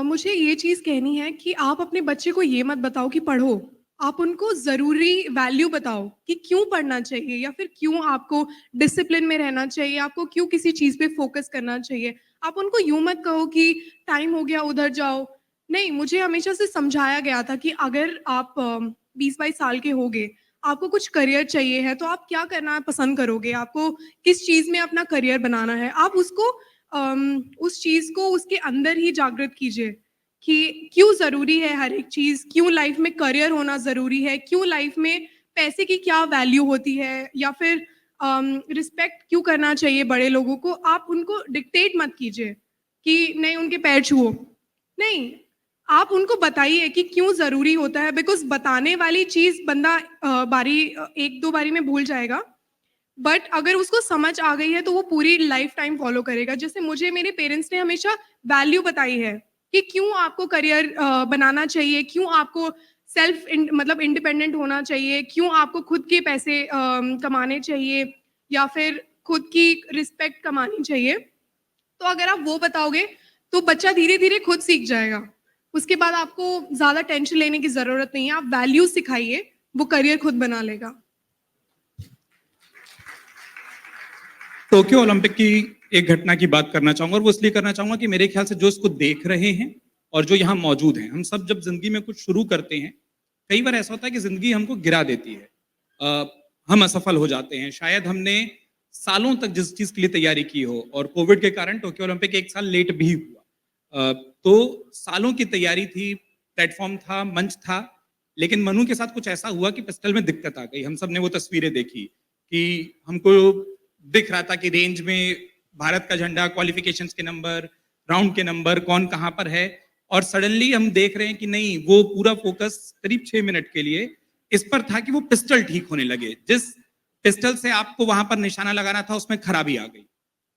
मुझे ये चीज़ कहनी है कि आप अपने बच्चे को ये मत बताओ कि पढ़ो, आप उनको ज़रूरी वैल्यू बताओ कि क्यों पढ़ना चाहिए या फिर क्यों आपको डिसिप्लिन में रहना चाहिए, आपको क्यों किसी चीज़ पे फ़ोकस करना चाहिए। आप उनको यूँ मत कहो कि टाइम हो गया उधर जाओ। नहीं, मुझे हमेशा से समझाया गया था कि अगर आप 20-22 साल के होगे, आपको कुछ करियर चाहिए है, तो आप क्या करना पसंद करोगे? आपको किस चीज़ में अपना करियर बनाना है? आप उसको उस चीज़ को उसके अंदर ही जागृत कीजिए कि क्यों ज़रूरी है हर एक चीज़, क्यों लाइफ में करियर होना ज़रूरी है, क्यों लाइफ में पैसे की क्या वैल्यू होती है या फिर रिस्पेक्ट क्यों करना चाहिए बड़े लोगों को। आप उनको डिक्टेट मत कीजिए कि नहीं उनके पैर छुओ। नहीं, आप उनको बताइए कि क्यों ज़रूरी होता है बिकॉज़ बताने वाली चीज़ बंदा 1-2 बारी में भूल जाएगा। बट अगर उसको समझ आ गई है तो वो पूरी लाइफ टाइम फॉलो करेगा। जैसे मुझे मेरे पेरेंट्स ने हमेशा वैल्यू बताई है कि क्यों आपको करियर बनाना चाहिए, क्यों आपको सेल्फ मतलब इंडिपेंडेंट होना चाहिए, क्यों आपको खुद के पैसे कमाने चाहिए या फिर खुद की रिस्पेक्ट कमानी चाहिए। तो अगर आप वो बताओगे तो बच्चा धीरे-धीरे खुद सीख जाएगा। उसके बाद आपको ज़्यादा टेंशन लेने की ज़रूरत नहीं है। आप वैल्यूज़ सिखाइए, वो करियर खुद बना लेगा। टोक्यो ओलंपिक की एक घटना की बात करना चाहूंगा और वो इसलिए करना चाहूंगा कि मेरे ख्याल से जो इसको देख रहे हैं और जो यहाँ मौजूद हैं, हम सब जब जिंदगी में कुछ शुरू करते हैं, कई बार ऐसा होता है कि जिंदगी हमको गिरा देती है। हम असफल हो जाते हैं, शायद हमने सालों तक जिस चीज के लिए तैयारी की हो, और कोविड के कारण टोक्यो ओलंपिक एक साल लेट भी हुआ। तो सालों की तैयारी थी, प्लेटफॉर्म था, मंच था, लेकिन मनु के साथ कुछ ऐसा हुआ कि पिस्टल में दिक्कत आ गई। हम सब ने वो तस्वीरें देखी कि हमको दिख रहा था कि रेंज में भारत का झंडा, क्वालिफिकेशन के नंबर, राउंड के नंबर, कौन कहां पर है, और सडनली हम देख रहे हैं कि नहीं, वो पूरा फोकस करीब 6 मिनट के लिए इस पर था कि वो पिस्टल ठीक होने लगे। जिस पिस्टल से आपको वहां पर निशाना लगाना था उसमें खराबी आ गई,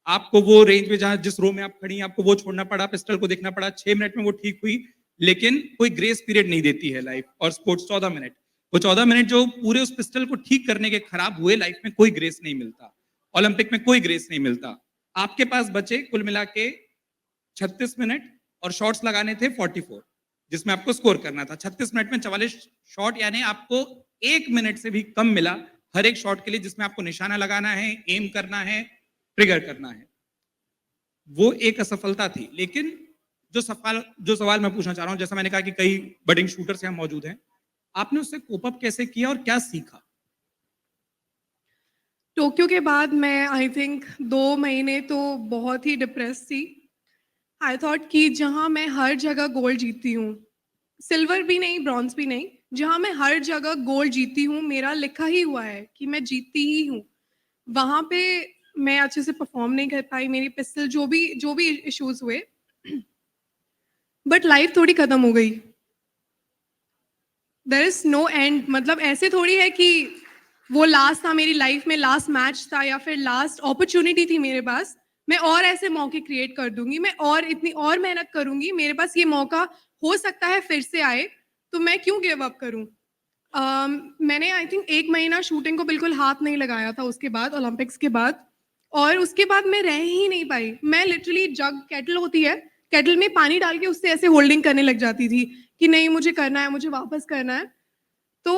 आपको वो रेंज में जहां जिस रो में आप खड़ी, आपको वो छोड़ना पड़ा, पिस्टल को देखना पड़ा। 6 मिनट में वो ठीक हुई, लेकिन कोई ग्रेस पीरियड नहीं देती है लाइफ, और स्पोर्ट्स 14 मिनट, वो 14 मिनट जो पूरे उस पिस्टल को ठीक करने के खराब हुए, लाइफ में कोई ग्रेस नहीं मिलता, ओलंपिक में कोई ग्रेस नहीं मिलता। आपके पास बचे कुल मिला के 36 मिनट और शॉट्स लगाने थे 44, जिसमें आपको स्कोर करना था। 36 मिनट में 44 शॉट, यानी आपको 1 मिनट से भी कम मिला हर एक शॉट के लिए, जिसमें आपको निशाना लगाना है, एम करना है, ट्रिगर करना है। वो एक असफलता थी। लेकिन जो सवाल मैं पूछना चाह रहा हूं, जैसा मैंने कहा कि कई बडिंग शूटर्स यहाँ मौजूद हैं, आपने उससे कोप अप कैसे किया और क्या सीखा? टोक्यो के बाद मैं आई थिंक 2 महीने तो बहुत ही डिप्रेस थी। आई थॉट कि जहाँ मैं हर जगह गोल्ड जीतती हूँ, सिल्वर भी नहीं, ब्रॉन्ज भी नहीं, जहाँ मैं हर जगह गोल्ड जीतती हूँ, मेरा लिखा ही हुआ है कि मैं जीतती ही हूँ, वहाँ पे मैं अच्छे से परफॉर्म नहीं कर पाई। मेरी पिस्टल जो भी इश्यूज हुए, बट लाइफ थोड़ी खत्म हो गई। There is no end. मतलब ऐसे थोड़ी है कि वो लास्ट था मेरी लाइफ में, लास्ट मैच था या फिर लास्ट अपॉर्चुनिटी थी मेरे पास। मैं और ऐसे मौके क्रिएट कर दूंगी, मैं और इतनी और मेहनत करूंगी, मेरे पास ये मौका हो सकता है फिर से आए, तो मैं क्यों गिव अप करूं। मैंने आई थिंक 1 महीना शूटिंग को बिल्कुल हाथ नहीं लगाया था उसके बाद, ओलंपिक्स के बाद। और उसके बाद मैं रह ही नहीं पाई। मैं लिटरली जग, केटल होती है, केटल में पानी डाल के उससे ऐसे होल्डिंग करने लग जाती थी कि नहीं मुझे करना है, मुझे वापस करना है। तो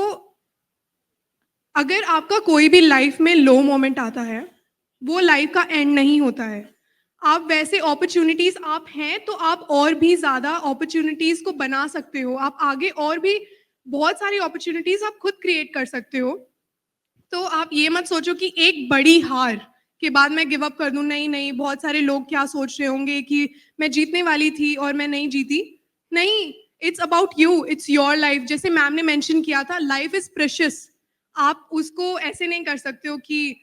अगर आपका कोई भी लाइफ में लो मोमेंट आता है, वो लाइफ का एंड नहीं होता है। आप वैसे अपॉर्चुनिटीज आप हैं तो आप और भी ज्यादा अपॉर्चुनिटीज को बना सकते हो। आप आगे और भी बहुत सारी अपॉर्चुनिटीज आप खुद क्रिएट कर सकते हो। तो आप ये मत सोचो कि एक बड़ी हार के बाद मैं गिव अप कर दूं। नहीं नहीं, बहुत सारे लोग क्या सोच रहे होंगे कि मैं जीतने वाली थी और मैं नहीं जीती। नहीं, it's about you, it's your life. जैसे मैम ने मेंशन किया था, लाइफ इज प्रेशियस। आप उसको ऐसे नहीं कर सकते हो कि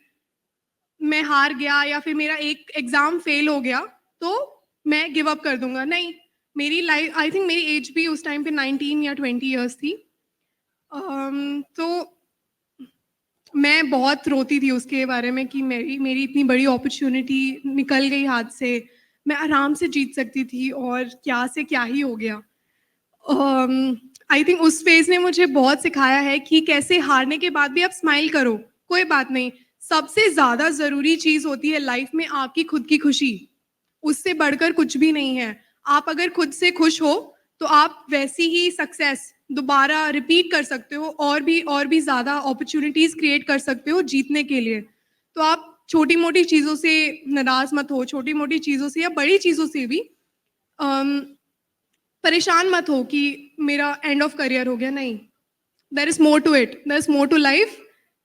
मैं हार गया या फिर मेरा एक एग्जाम फेल हो गया तो मैं गिव अप कर दूंगा। नहीं, मेरी लाइफ, आई थिंक मेरी एज भी उस टाइम पे 19 या 20 इयर्स थी। तो मैं बहुत रोती थी उसके बारे में कि मेरी मेरी इतनी बड़ी अपॉर्चुनिटी निकल गई हाथ से। मैं आराम से जीत सकती थी और क्या से क्या ही हो गया। आई थिंक उस फेज ने मुझे बहुत सिखाया है कि कैसे हारने के बाद भी आप स्माइल करो, कोई बात नहीं। सबसे ज्यादा जरूरी चीज होती है लाइफ में आपकी खुद की खुशी, उससे बढ़कर कुछ भी नहीं है। आप अगर खुद से खुश हो तो आप वैसी ही सक्सेस दोबारा रिपीट कर सकते हो और भी ज्यादा अपॉर्चुनिटीज क्रिएट कर सकते हो जीतने के लिए। तो आप छोटी मोटी चीजों से नाराज मत हो, छोटी मोटी चीजों से या बड़ी चीजों से भी परेशान मत हो कि मेरा एंड ऑफ करियर हो गया। नहीं, there is more to it, there is more to life.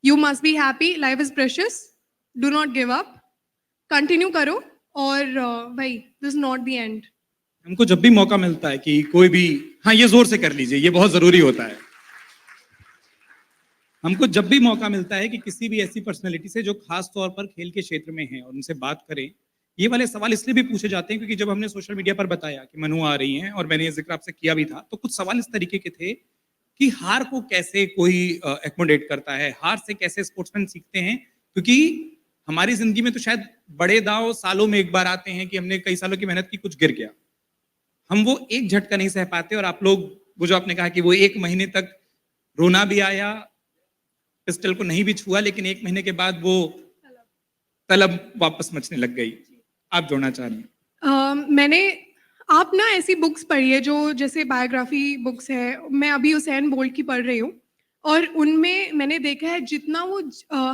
You must be happy, life is precious, do not give up, continue करो। और भाई, दिस नॉट द एंड। हमको जब भी मौका मिलता है कि कोई भी, हाँ ये जोर से कर लीजिए, ये बहुत जरूरी होता है। हमको जब भी मौका मिलता है कि किसी भी ऐसी पर्सनैलिटी से जो खास तौर पर खेल के क्षेत्र में है और उनसे बात करें, ये वाले सवाल इसलिए भी पूछे जाते हैं क्योंकि जब हमने सोशल मीडिया पर बताया कि मनु आ रही हैं और मैंने ये जिक्र आपसे किया भी था, तो कुछ सवाल इस तरीके के थे कि हार को कैसे कोई एकोमोडेट करता है, हार से कैसे स्पोर्ट्समैन सीखते हैं। क्योंकि हमारी जिंदगी में तो शायद बड़े दांव सालों में एक बार आते हैं कि हमने कई सालों की मेहनत की, कुछ गिर गया, हम वो एक झटका नहीं सह पाते। और आप लोग, वो जो आपने कहा कि वो 1 महीने तक रोना भी आया, पिस्टल को नहीं भी छुआ, लेकिन 1 महीने के बाद वो तलब वापस मचने लग गई। आप जोड़ना चाह रही हैं? मैंने, आप ना ऐसी बुक्स पढ़ी है जो जैसे बायोग्राफी बुक्स है, मैं अभी हुसैन बोल्ट की पढ़ रही हूँ, और उनमें मैंने देखा है जितना वो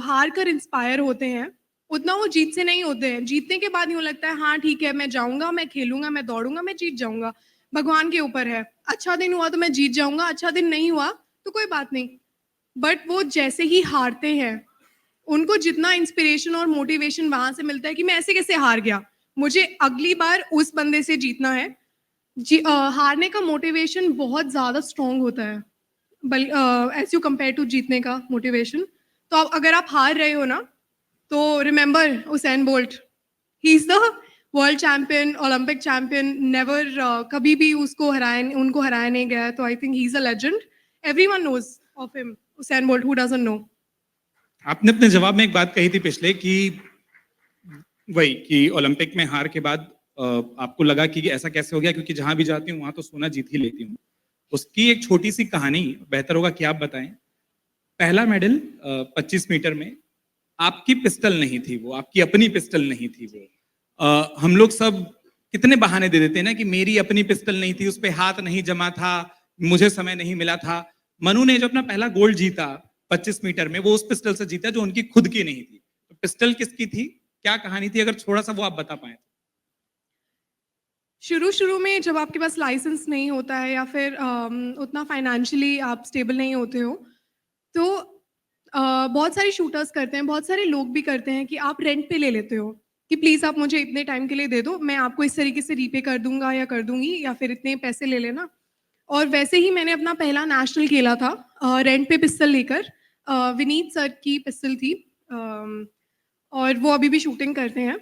हार कर इंस्पायर होते हैं उतना वो जीत से नहीं होते हैं। जीतने के बाद यूँ लगता है हाँ ठीक है, मैं जाऊंगा, मैं खेलूंगा, मैं दौड़ूंगा, मैं जीत जाऊंगा, भगवान के ऊपर है। अच्छा दिन हुआ तो मैं जीत जाऊंगा, अच्छा दिन नहीं हुआ तो कोई बात नहीं। बट वो जैसे ही हारते हैं, उनको जितना इंस्पिरेशन और मोटिवेशन वहां से मिलता है कि मैं ऐसे कैसे हार गया, मुझे अगली बार उस बंदे से जीतना है। हारने का मोटिवेशन बहुत ज्यादा स्ट्रांग होता है एज यू कंपेयर टू जीतने का मोटिवेशन। तो अगर आप हार रहे हो ना, तो remember Usain Bolt, he is the world champion, olympic champion, never कभी भी उनको हराया नहीं गया। तो I think he is a legend, everyone knows of him, Usain Bolt, who doesn't know. आपने अपने जवाब में एक बात कही थी पिछले कि वही कि ओलंपिक में हार के बाद आपको लगा कि ऐसा कैसे हो गया, क्योंकि जहां भी जाती हूँ वहां तो सोना जीत ही लेती हूँ। उसकी एक छोटी सी कहानी, बेहतर होगा कि आप बताएं। पहला मेडल 25 मीटर में आपकी पिस्टल नहीं थी, वो आपकी अपनी पिस्टल नहीं थी वो। हम लोग सब कितने बहाने दे देते हैं ना कि मेरी अपनी पिस्टल नहीं थी, उस पे हाथ नहीं जमा था, मुझे समय नहीं मिला था। मनु ने जो अपना पहला गोल्ड जीता 25 मीटर में, वो उस पिस्टल से जीता जो उनकी खुद की नहीं थी। तो पिस्टल किसकी थी, क्या कहानी थी, अगर थोड़ा सा वो आप बता पाए। शुरू-शुरू में जब आपके पास लाइसेंस नहीं होता है या फिर उतना फाइनेंशियली आप स्टेबल नहीं होते हो, तो बहुत सारे शूटर्स करते हैं, बहुत सारे लोग भी करते हैं कि आप रेंट पे ले लेते हो कि प्लीज़ आप मुझे इतने टाइम के लिए दे दो, मैं आपको इस तरीके से रीपे कर दूँगा या कर दूँगी या फिर इतने पैसे ले लेना। और वैसे ही मैंने अपना पहला नेशनल खेला था रेंट पे पिस्टल लेकर। विनीत सर की पिस्टल थी और वो अभी भी शूटिंग करते हैं।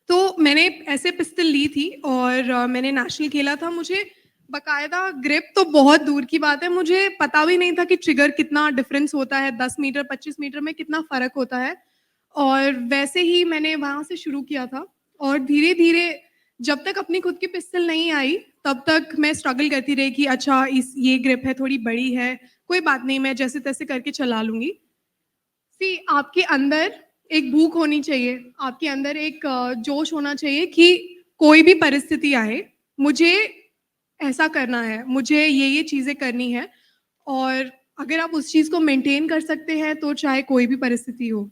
तो मैंने ऐसे पिस्टल ली थी और मैंने नेशनल खेला था। मुझे बाकायदा ग्रिप तो बहुत दूर की बात है, मुझे पता भी नहीं था कि ट्रिगर कितना डिफरेंस होता है, 10 मीटर 25 मीटर में कितना फ़र्क होता है। और वैसे ही मैंने वहाँ से शुरू किया था और धीरे-धीरे जब तक अपनी खुद की पिस्टल नहीं आई, तब तक मैं स्ट्रगल करती रही कि अच्छा इस ये ग्रिप है, थोड़ी बड़ी है, कोई बात नहीं मैं जैसे-तैसे करके चला लूँगी। आपके अंदर एक भूख होनी चाहिए, आपके अंदर एक जोश होना चाहिए कि कोई भी परिस्थिति आए, मुझे ऐसा करना है, मुझे ये चीज़ें करनी है और अगर आप उस चीज़ को मेंटेन कर सकते हैं, तो चाहे कोई भी परिस्थिति हो।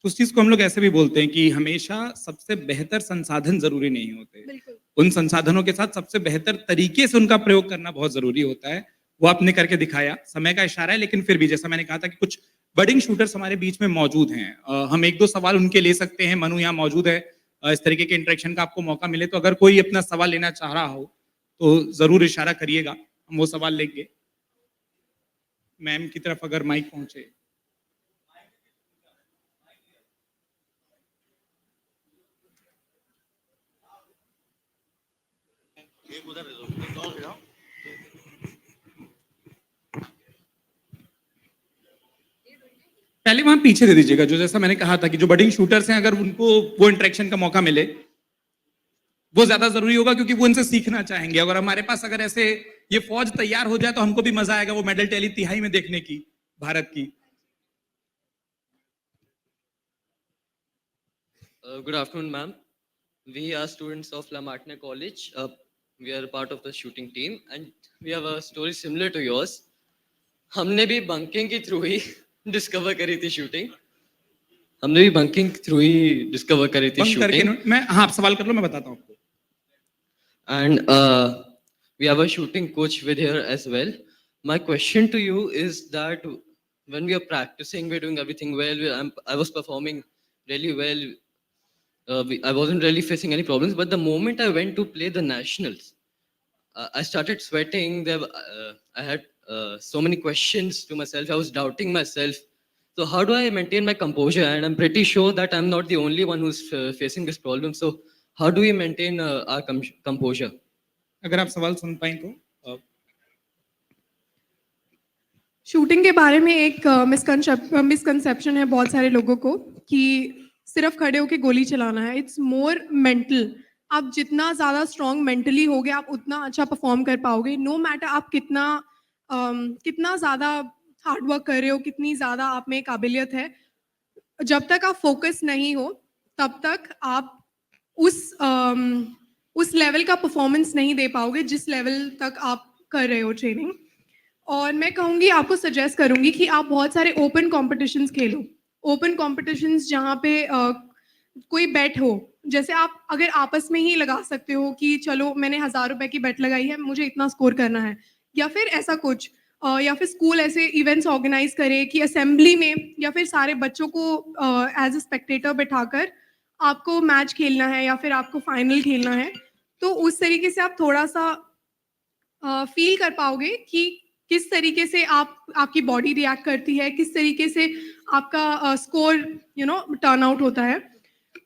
उस चीज को हम लोग ऐसे भी बोलते हैं कि हमेशा सबसे बेहतर संसाधन जरूरी नहीं होते, बिल्कुल। उन संसाधनों के साथ सबसे बेहतर तरीके से उनका प्रयोग करना बहुत जरूरी होता है। वो आपने करके दिखाया, समय का इशारा है, लेकिन फिर भी जैसा मैंने कहा था कि कुछ बडिंग शूटर्स हमारे बीच में मौजूद हैं। हम एक दो सवाल उनके ले सकते हैं। मनु यहाँ मौजूद है, इस तरीके के इंटरेक्शन का आपको मौका मिले तो अगर कोई अपना सवाल लेना चाह रहा हो तो जरूर इशारा करिएगा, हम वो सवाल लेंगे। मैम की तरफ अगर माइक पहुंचे। पहले वहां पीछे दे दीजिएगा, जो जैसा मैंने कहा था कि जो बडिंग शूटर्स हैं अगर उनको वो इंटरेक्शन का मौका मिले वो ज्यादा जरूरी होगा, क्योंकि वो उनसे सीखना चाहेंगे। अगर हमारे पास अगर ऐसे ये फौज तैयार हो जाए तो हमको भी मजा आएगा वो मेडल टैली तिहाई में देखने की, भारत की। Good afternoon, ma'am. We are students of La Martine College. We are part of the shooting team, and we have a story similar to yours. हमने भी बंकिंग के थ्रू ही डिस्कवर करी थी शूटिंग। हमने भी बंकिंग थ्रू ही discover करी थी bunk करके शूटिंग। मैं, हाँ आप सवाल कर लो, मैं बताता हूँ आपको। And we have a shooting coach with here as well. My question to you is that when we are practicing, we're doing everything well. I was performing really well. I wasn't really facing any problems. But the moment I went to play the nationals, I started sweating. I had so many questions to myself. I was doubting myself. So how do I maintain my composure? And I'm pretty sure that I'm not the only one who's facing this problem. So how do we maintain our composure? अगर आप सवाल सुन पाए तो shooting के बारे में एक misconception है बहुत सारे लोगों को कि सिर्फ खड़े होके गोली चलाना है। It's more mental. आप जितना ज़्यादा स्ट्रॉन्ग मेंटली होगे, आप उतना अच्छा परफॉर्म कर पाओगे। नो मैटर आप कितना ज़्यादा हार्ड वर्क कर रहे हो, कितनी ज़्यादा आप में काबिलियत है, जब तक आप फोकस नहीं हो तब तक आप उस लेवल का परफॉर्मेंस नहीं दे पाओगे जिस लेवल तक आप कर रहे हो ट्रेनिंग। और मैं कहूँगी, आपको सजेस्ट करूँगी कि आप बहुत सारे ओपन कॉम्पिटिशन्स खेलो। ओपन कॉम्पिटिशन्स जहाँ पे कोई बेट हो, जैसे आप अगर आपस में ही लगा सकते हो कि चलो मैंने 1000 रुपए की बेट लगाई है, मुझे इतना स्कोर करना है, या फिर ऐसा कुछ या फिर स्कूल ऐसे इवेंट्स ऑर्गेनाइज करे कि असेंबली में या फिर सारे बच्चों को एज अ स्पेक्टेटर बिठाकर आपको मैच खेलना है या फिर आपको फाइनल खेलना है। तो उस तरीके से आप थोड़ा सा फील कर पाओगे कि किस तरीके से आपकी बॉडी रिएक्ट करती है, किस तरीके से आपका स्कोर टर्न आउट होता है।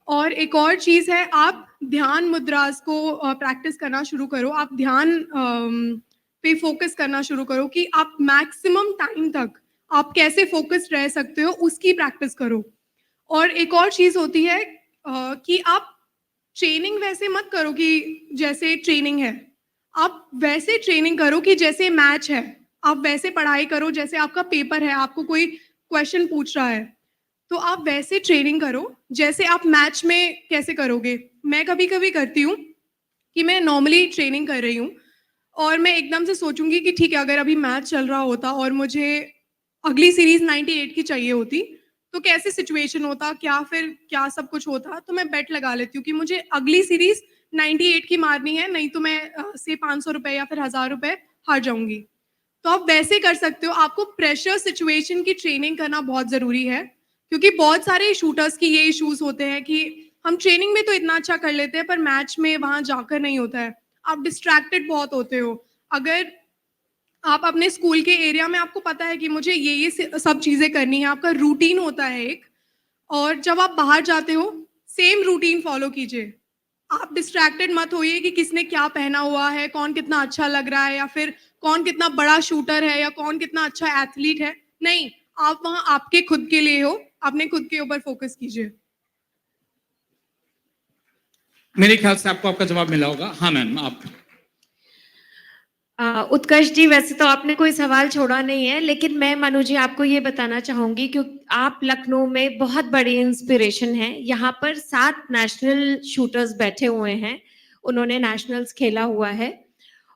और एक और चीज़ है, आप ध्यान मुद्रास को प्रैक्टिस करना शुरू करो। आप ध्यान पे फोकस करना शुरू करो कि आप मैक्सिमम टाइम तक आप कैसे फोकस्ड रह सकते हो, उसकी प्रैक्टिस करो। और एक और चीज़ होती है कि आप ट्रेनिंग वैसे मत करो कि जैसे ट्रेनिंग है, आप वैसे ट्रेनिंग करो कि जैसे मैच है। आप वैसे पढ़ाई करो जैसे आपका पेपर है, आपको कोई क्वेश्चन पूछ रहा है। तो आप वैसे ट्रेनिंग करो जैसे आप मैच में कैसे करोगे। मैं कभी कभी करती हूँ कि मैं नॉर्मली ट्रेनिंग कर रही हूँ और मैं एकदम से सोचूंगी कि ठीक है, अगर अभी मैच चल रहा होता और मुझे अगली सीरीज 98 की चाहिए होती तो कैसे सिचुएशन होता, क्या फिर क्या सब कुछ होता। तो मैं बेट लगा लेती हूँ कि मुझे अगली सीरीज 98 की मारनी है, नहीं तो मैं से 500 रुपए या फिर 1000 रुपए हार जाऊंगी। तो आप वैसे कर सकते हो। आपको प्रेशर सिचुएशन की ट्रेनिंग करना बहुत ज़रूरी है, क्योंकि बहुत सारे शूटर्स की ये इश्यूज होते हैं कि हम ट्रेनिंग में तो इतना अच्छा कर लेते हैं पर मैच में वहां जाकर नहीं होता है। आप डिस्ट्रैक्टेड बहुत होते हो। अगर आप अपने स्कूल के एरिया में आपको पता है कि मुझे ये सब चीज़ें करनी है, आपका रूटीन होता है एक, और जब आप बाहर जाते हो सेम रूटीन फॉलो कीजिए। आप डिस्ट्रैक्टेड मत होइए कि किसने क्या पहना हुआ है, कौन कितना अच्छा लग रहा है, या फिर कौन कितना बड़ा शूटर है या कौन कितना अच्छा एथलीट है। नहीं, आप वहां आपके खुद के लिए हो, अपने खुद के ऊपर फोकस कीजिए। मेरे ख्याल से आपको आपका जवाब मिला होगा। हाँ मैम, आप। उत्कर्ष जी, वैसे तो आपने कोई सवाल छोड़ा नहीं है, लेकिन मैं मनु जी आपको ये बताना चाहूंगी कि आप लखनऊ में बहुत बड़ी इंस्पिरेशन हैं। यहाँ पर 7 नेशनल शूटर्स बैठे हुए हैं, उन्होंने नेशनल्स खेला हुआ है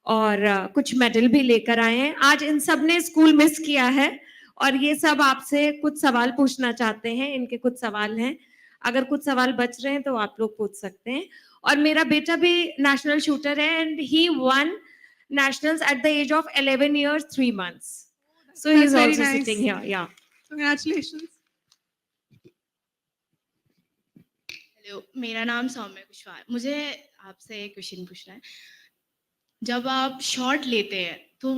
और कुछ मेडल भी लेकर आए हैं। आज इन सब ने स्कूल मिस किया है और ये सब आपसे कुछ सवाल पूछना चाहते हैं। इनके कुछ सवाल हैं, अगर कुछ सवाल बच रहे हैं तो आप लोग पूछ सकते हैं। और मेरा बेटा भी नेशनल शूटर है and he one nationals at the age of 11 years 3 months, so That's he's very also nice. sitting here. Yeah. Congratulations. Hello, मेरा नाम सौम्य कुशवाहा है। मुझे आपसे एक क्वेश्चन पूछना है। जब आप शॉट लेते हैं तो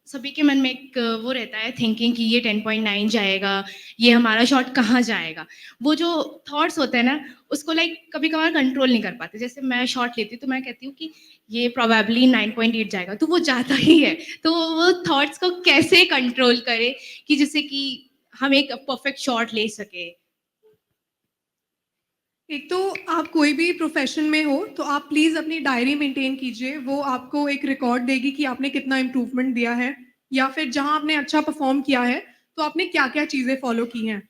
सभी के मन में एक वो रहता है थिंकिंग कि ये 10.9 जाएगा, ये हमारा शॉट कहाँ जाएगा। वो जो थॉट्स होते हैं ना, उसको लाइक कभी कभार कंट्रोल नहीं कर पाते। जैसे मैं शॉट लेती हूँ तो मैं कहती हूँ कि ये प्रोबेबली 9.8 जाएगा, तो वो जाता ही है। तो वो थॉट्स को कैसे कंट्रोल करें कि जिससे कि हम एक परफेक्ट शॉट ले सके। एक तो आप कोई भी प्रोफेशन में हो तो आप प्लीज़ अपनी डायरी मेंटेन कीजिए। वो आपको एक रिकॉर्ड देगी कि आपने कितना इम्प्रूवमेंट दिया है, या फिर जहां आपने अच्छा परफॉर्म किया है तो आपने क्या क्या चीज़ें फॉलो की हैं।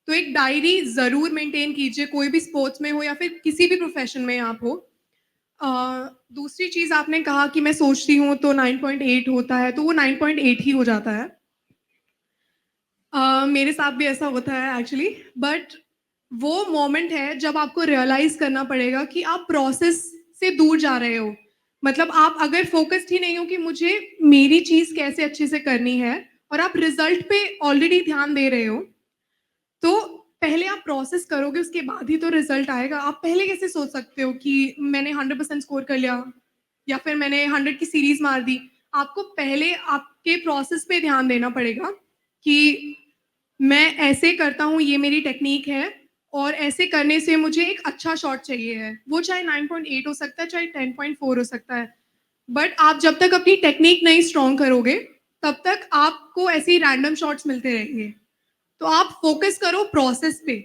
तो एक डायरी ज़रूर मेंटेन कीजिए, कोई भी स्पोर्ट्स में हो या फिर किसी भी प्रोफेशन में आप हो। दूसरी चीज़, आपने कहा कि मैं सोचती हूँ तो 9.8 होता है, तो वो 9.8 ही हो जाता है। मेरे साथ भी ऐसा होता है एक्चुअली, बट वो मोमेंट है जब आपको रियलाइज करना पड़ेगा कि आप प्रोसेस से दूर जा रहे हो। मतलब आप अगर फोकस्ड ही नहीं हो कि मुझे मेरी चीज कैसे अच्छे से करनी है और आप रिजल्ट पे ऑलरेडी ध्यान दे रहे हो, तो पहले आप प्रोसेस करोगे, उसके बाद ही तो रिजल्ट आएगा। आप पहले कैसे सोच सकते हो कि मैंने 100% स्कोर कर लिया या फिर मैंने 100 की सीरीज मार दी। आपको पहले आपके प्रोसेस पे ध्यान देना पड़ेगा कि मैं ऐसे करता हूँ, ये मेरी टेक्निक है और ऐसे करने से मुझे एक अच्छा शॉट चाहिए है। वो चाहे 9.8 हो सकता है, चाहे 10.4 हो सकता है, बट आप जब तक अपनी टेक्निक नहीं स्ट्रॉन्ग करोगे तब तक आपको ऐसे ही रैंडम शॉट्स मिलते रहेंगे। तो आप फोकस करो प्रोसेस पे।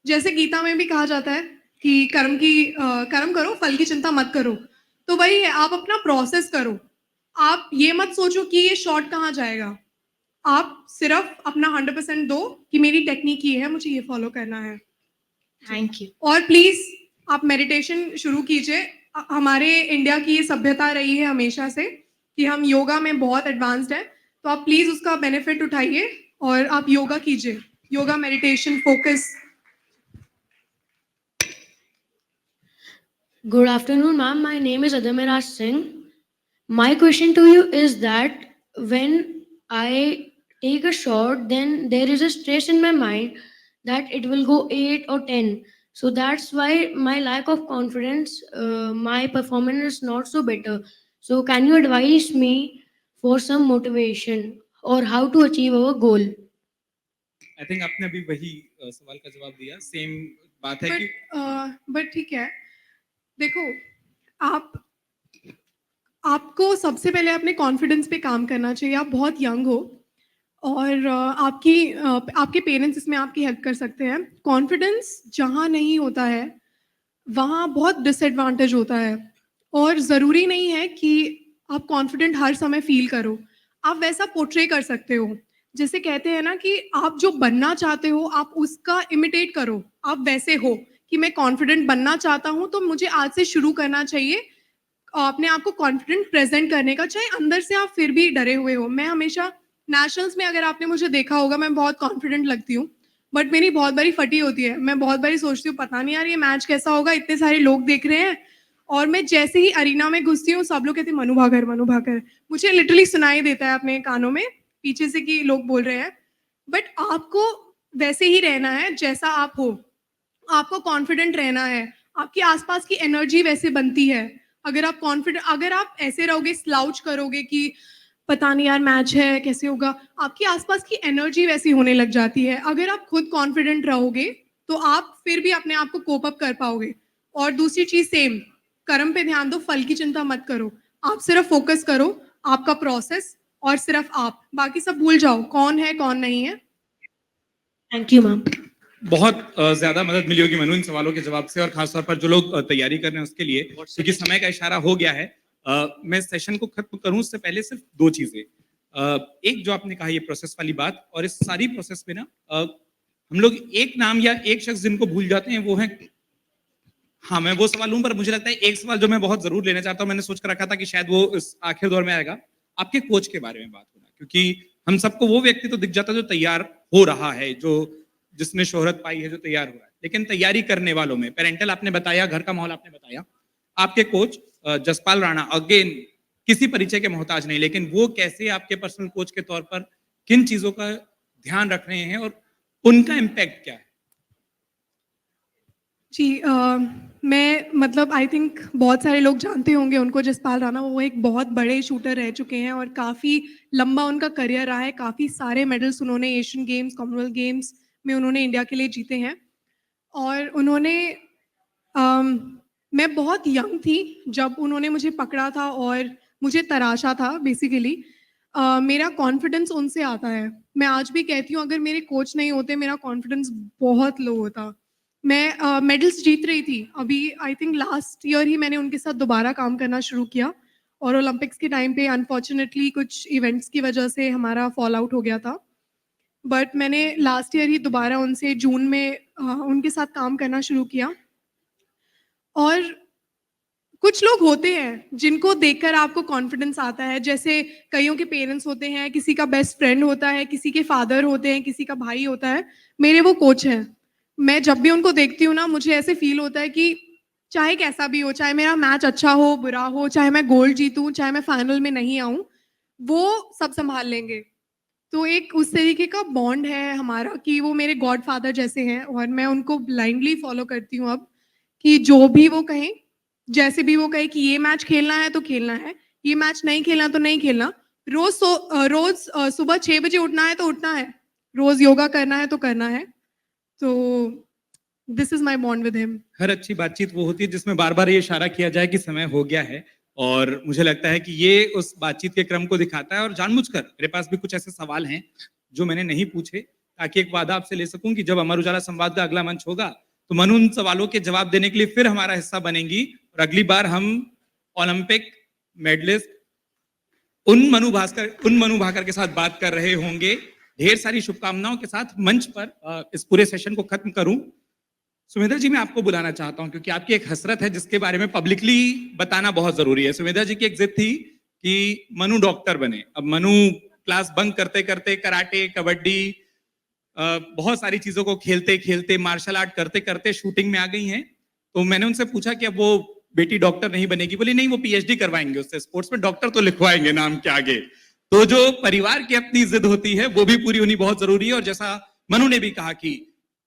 जैसे गीता में भी कहा जाता है कि कर्म करो, फल की चिंता मत करो। तो वही है, आप अपना प्रोसेस करो। आप ये मत सोचो कि ये शॉट कहाँ जाएगा। आप सिर्फ अपना 100% दो कि मेरी टेक्निक ये है, मुझे ये फॉलो करना है। Thank you. और प्लीज आप मेडिटेशन शुरू कीजिए। हमारे इंडिया की ये सभ्यता रही है हमेशा से कि हम योगा में बहुत एडवांस्ड है, तो आप प्लीज उसका बेनिफिट उठाइए और आप योगा कीजिए। Yoga, meditation, focus. Good afternoon, ma'am. My name is Adamiraj Singh. My question to you is that when I take a shot, then there is a stress in my mind that it will go 8 or 10. So that's why my lack of confidence, my performance is not so better. So can you advise me for some motivation or how to achieve our goal? I think आपने अभी वही सवाल का जवाब दिया। Same बात है कि बट ठीक है, देखो, आपको सबसे पहले अपने कॉन्फिडेंस पे काम करना चाहिए। आप बहुत यंग हो और आपके पेरेंट्स इसमें आपकी हेल्प कर सकते हैं। कॉन्फिडेंस जहाँ नहीं होता है वहाँ बहुत डिसएडवांटेज होता है, और ज़रूरी नहीं है कि आप कॉन्फिडेंट हर समय फील करो। आप वैसा पोर्ट्रे कर सकते हो। जैसे कहते हैं ना कि आप जो बनना चाहते हो आप उसका इमिटेट करो, आप वैसे हो कि मैं कॉन्फिडेंट बनना चाहता हूँ तो मुझे आज से शुरू करना चाहिए अपने आप को कॉन्फिडेंट प्रेजेंट करने का, चाहे अंदर से आप फिर भी डरे हुए हो। मैं हमेशा नेशनल्स में अगर आपने मुझे देखा होगा मैं बहुत कॉन्फिडेंट लगती हूँ, बट मेरी बहुत बारी फटी होती है। मैं बहुत बारी सोचती हूँ पता नहीं यार ये मैच कैसा होगा, इतने सारे लोग देख रहे हैं, और मैं जैसे ही अरीना में घुसती हूँ सब लोग कहते हैं मनु भाकर, मनु भाकर। मुझे लिटरली सुनाई देता है अपने कानों में पीछे से कि लोग बोल रहे हैं। बट आपको वैसे ही रहना है जैसा आप हो, आपको कॉन्फिडेंट रहना है, आपके आसपास की एनर्जी वैसे बनती है। अगर आप कॉन्फिडेंट, अगर आप ऐसे रहोगे स्लाउच करोगे कि पता नहीं यार मैच है कैसे होगा, आपके आसपास की एनर्जी वैसी होने लग जाती है। अगर आप खुद कॉन्फिडेंट रहोगे तो आप फिर भी अपने आप को कोप अप कर पाओगे। और दूसरी चीज सेम, कर्म पे ध्यान दो, फल की चिंता मत करो। आप सिर्फ फोकस करो आपका प्रोसेस, और सिर्फ आप, बाकी सब भूल जाओ कौन है कौन नहीं है। Thank you ma'am. बहुत ज्यादा मदद मिली होगी मनु इन सवालों के जवाब से, और खासतौर पर जो लोग तैयारी कर रहे हैं उसके लिए, क्योंकि समय का इशारा हो गया है। मैं सेशन को खत्म करूं उससे पहले सिर्फ दो चीजें। एक जो आपने कहा ये प्रोसेस वाली बात, और इस सारी प्रोसेस में ना हम लोग एक नाम या एक शख्स जिनको भूल जाते हैं वो है, हाँ मैं वो सवाल लूं, पर मुझे लगता है एक सवाल जो मैं बहुत जरूर लेना चाहता हूं, मैंने सोच कर रखा था कि शायद वो इस आखिर दौर में आएगा, आपके कोच के बारे में बात होना। क्योंकि हम सबको वो व्यक्ति तो दिख जाता है जो तैयार हो रहा है, जो जिसने शोहरत पाई है, जो तैयार हो रहा है, लेकिन तैयारी करने वालों में पेरेंटल आपने बताया, घर का माहौल आपने बताया, आपके कोच जसपाल राणा अगेन किसी परिचय के मोहताज नहीं, लेकिन वो कैसे आपके पर्सनल कोच के तौर पर किन चीजों का ध्यान रख रहे हैं और उनका इम्पैक्ट क्या है? जी मैं मतलब आई थिंक बहुत सारे लोग जानते होंगे उनको, जसपाल राणा। वो एक बहुत बड़े शूटर रह चुके हैं और काफ़ी लंबा उनका करियर रहा है। काफ़ी सारे मेडल्स उन्होंने एशियन गेम्स, कॉमनवेल्थ गेम्स में उन्होंने इंडिया के लिए जीते हैं। और उन्होंने मैं बहुत यंग थी जब उन्होंने मुझे पकड़ा था और मुझे तराशा था बेसिकली। मेरा कॉन्फिडेंस उनसे आता है। मैं आज भी कहती हूँ अगर मेरे कोच नहीं होते मेरा कॉन्फिडेंस बहुत लो होता। मैं मेडल्स जीत रही थी, अभी आई थिंक लास्ट ईयर ही मैंने उनके साथ दोबारा काम करना शुरू किया, और ओलंपिक्स के टाइम पे अनफॉर्चुनेटली कुछ इवेंट्स की वजह से हमारा फॉल आउट हो गया था। बट मैंने लास्ट ईयर ही दोबारा उनसे जून में उनके साथ काम करना शुरू किया। और कुछ लोग होते हैं जिनको देखकर आपको कॉन्फिडेंस आता है, जैसे कईयों के पेरेंट्स होते हैं, किसी का बेस्ट फ्रेंड होता है, किसी के फादर होते हैं, किसी का भाई होता है। मेरे वो कोच हैं। मैं जब भी उनको देखती हूँ ना मुझे ऐसे फील होता है कि चाहे कैसा भी हो, चाहे मेरा मैच अच्छा हो बुरा हो, चाहे मैं गोल्ड जीतूं, चाहे मैं फाइनल में नहीं आऊं, वो सब संभाल लेंगे। तो एक उस तरीके का बॉन्ड है हमारा कि वो मेरे गॉड फादर जैसे हैं, और मैं उनको ब्लाइंडली फॉलो करती हूँ अब, कि जो भी वो कहें, जैसे भी वो कहे कि ये मैच खेलना है तो खेलना है, ये मैच नहीं खेलना तो नहीं खेलना। रोज सुबह 6 बजे उठना है तो उठना है, रोज योगा करना है तो करना है। तो this is my bond with him. हर अच्छी बातचीत वो होती है जिसमें बार बार ये इशारा किया जाए कि समय हो गया है, और मुझे लगता है कि ये उस बातचीत के क्रम को दिखाता है। और जानबूझकर मेरे पास भी कुछ ऐसे सवाल हैं जो मैंने नहीं पूछे, ताकि एक वादा आपसे ले सकूं कि जब अमर उजाला संवाद का अगला मंच होगा तो मनु उन सवालों के जवाब देने के लिए फिर हमारा हिस्सा बनेंगी, और अगली बार हम ओलंपिक मेडलिस्ट उन मनु भाकर के साथ बात कर रहे होंगे। ढेर सारी शुभकामनाओं के साथ मंच पर इस पूरे सेशन को खत्म करूं। सुमेधा जी मैं आपको बुलाना चाहता हूं क्योंकि आपकी एक हसरत है जिसके बारे में पब्लिकली बताना बहुत जरूरी है। सुमेधा जी की एक जिद थी कि मनु डॉक्टर बने। अब मनु क्लास बंक करते करते कराटे, कबड्डी, बहुत सारी चीजों को खेलते खेलते, मार्शल आर्ट करते करते शूटिंग में आ गई हैं। तो मैंने उनसे पूछा कि अब वो बेटी डॉक्टर नहीं बनेगी। बोली नहीं, वो पीएचडी करवाएंगे उससे, स्पोर्ट्स में डॉक्टर तो लिखवाएंगे नाम के आगे। तो जो परिवार की अपनी जिद होती है वो भी पूरी होनी बहुत जरूरी है। और जैसा मनु ने भी कहा कि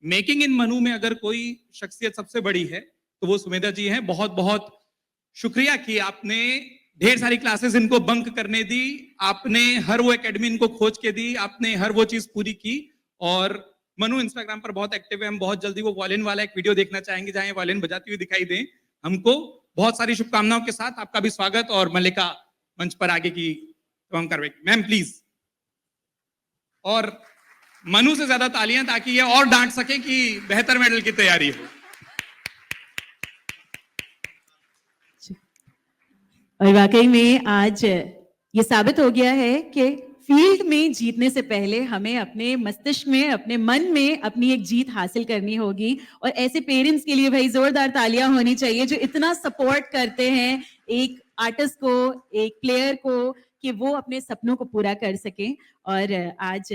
मेकिंग इन मनु में अगर कोई शख्सियत सबसे बड़ी है तो वो सुमेधा जी हैं। बहुत बहुत शुक्रिया कि आपने ढेर सारी क्लासेस इनको बंक करने दी, आपने हर वो एकेडमी इनको खोज के दी, आपने हर वो चीज पूरी की। और मनु इंस्टाग्राम पर बहुत एक्टिव है, हम बहुत जल्दी वो वायलिन वाला एक वीडियो देखना चाहेंगे जहां वायलिन बजाती हुई दिखाई दे हमको। बहुत सारी शुभकामनाओं के साथ आपका भी स्वागत। और मल्लिका मंच पर आगे की तमाम कार्रवाई, मैम प्लीज। और मनु से ज्यादा तालियां ताकि ये और डांट सके कि बेहतर मेडल की तैयारी हो। और वाकई में आज ये साबित हो गया है कि फील्ड में जीतने से पहले हमें अपने मस्तिष्क में, अपने मन में अपनी एक जीत हासिल करनी होगी। और ऐसे पेरेंट्स के लिए भाई जोरदार तालियां होनी चाहिए जो इतना सपोर्ट करते हैं एक आर्टिस्ट को, एक प्लेयर को, कि वो अपने सपनों को पूरा कर सकें। और आज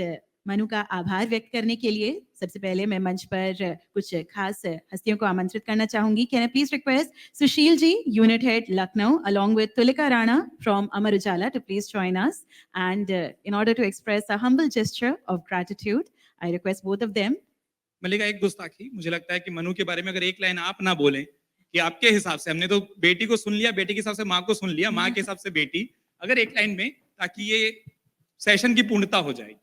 मनु का आभार व्यक्त करने के लिए सबसे पहले मैं मंच पर कुछ खास हस्तियों को आमंत्रित करना चाहूंगी। Can I please request Sushil ji, unit head Lucknow, along with Tulika Rana from Amar Ujala, to please join us. And in order to express a humble gesture of gratitude, I request both of them. मल्लिका, एक गुस्ताखी, मुझे लगता है कि मनु के बारे में अगर एक लाइन आप ना बोलें कि आपके हिसाब से, हमने तो बेटी को सुन लिया, बेटी के हिसाब से माँ को सुन लिया, माँ के हिसाब से बेटी, अगर एक लाइन में, ताकि ये सेशन की पूर्णता हो जाएगी।